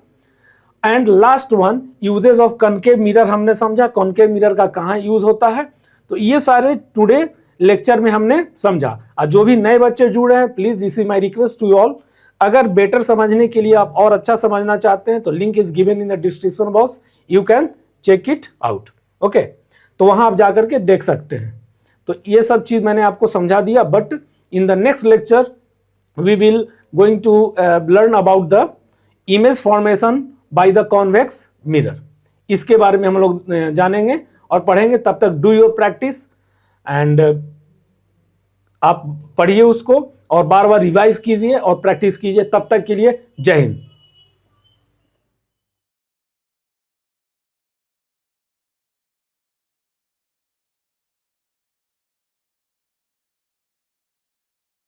And last one, uses of concave mirror हमने समझा, कॉनकेव मिरर का कहाँ यूज होता है। तो ये सारे टुडे लेक्चर में हमने समझा। और जो भी नए बच्चे जुड़े हैं, please this is my request to you all, अगर बेटर समझने के लिए आप और अच्छा समझना चाहते हैं तो link is given in the description box, you can check it out, okay. तो वहां आप जाकर के देख सकते हैं। तो ये सब चीज मैंने आपको समझा दिया, but in the next lecture we will going to learn about the image formation by the convex mirror. इसके बारे में हम लोग जानेंगे और पढ़ेंगे। तब तक डू योर प्रैक्टिस एंड आप पढ़िए उसको और बार बार रिवाइज कीजिए और प्रैक्टिस कीजिए। तब तक के लिए जय हिंद।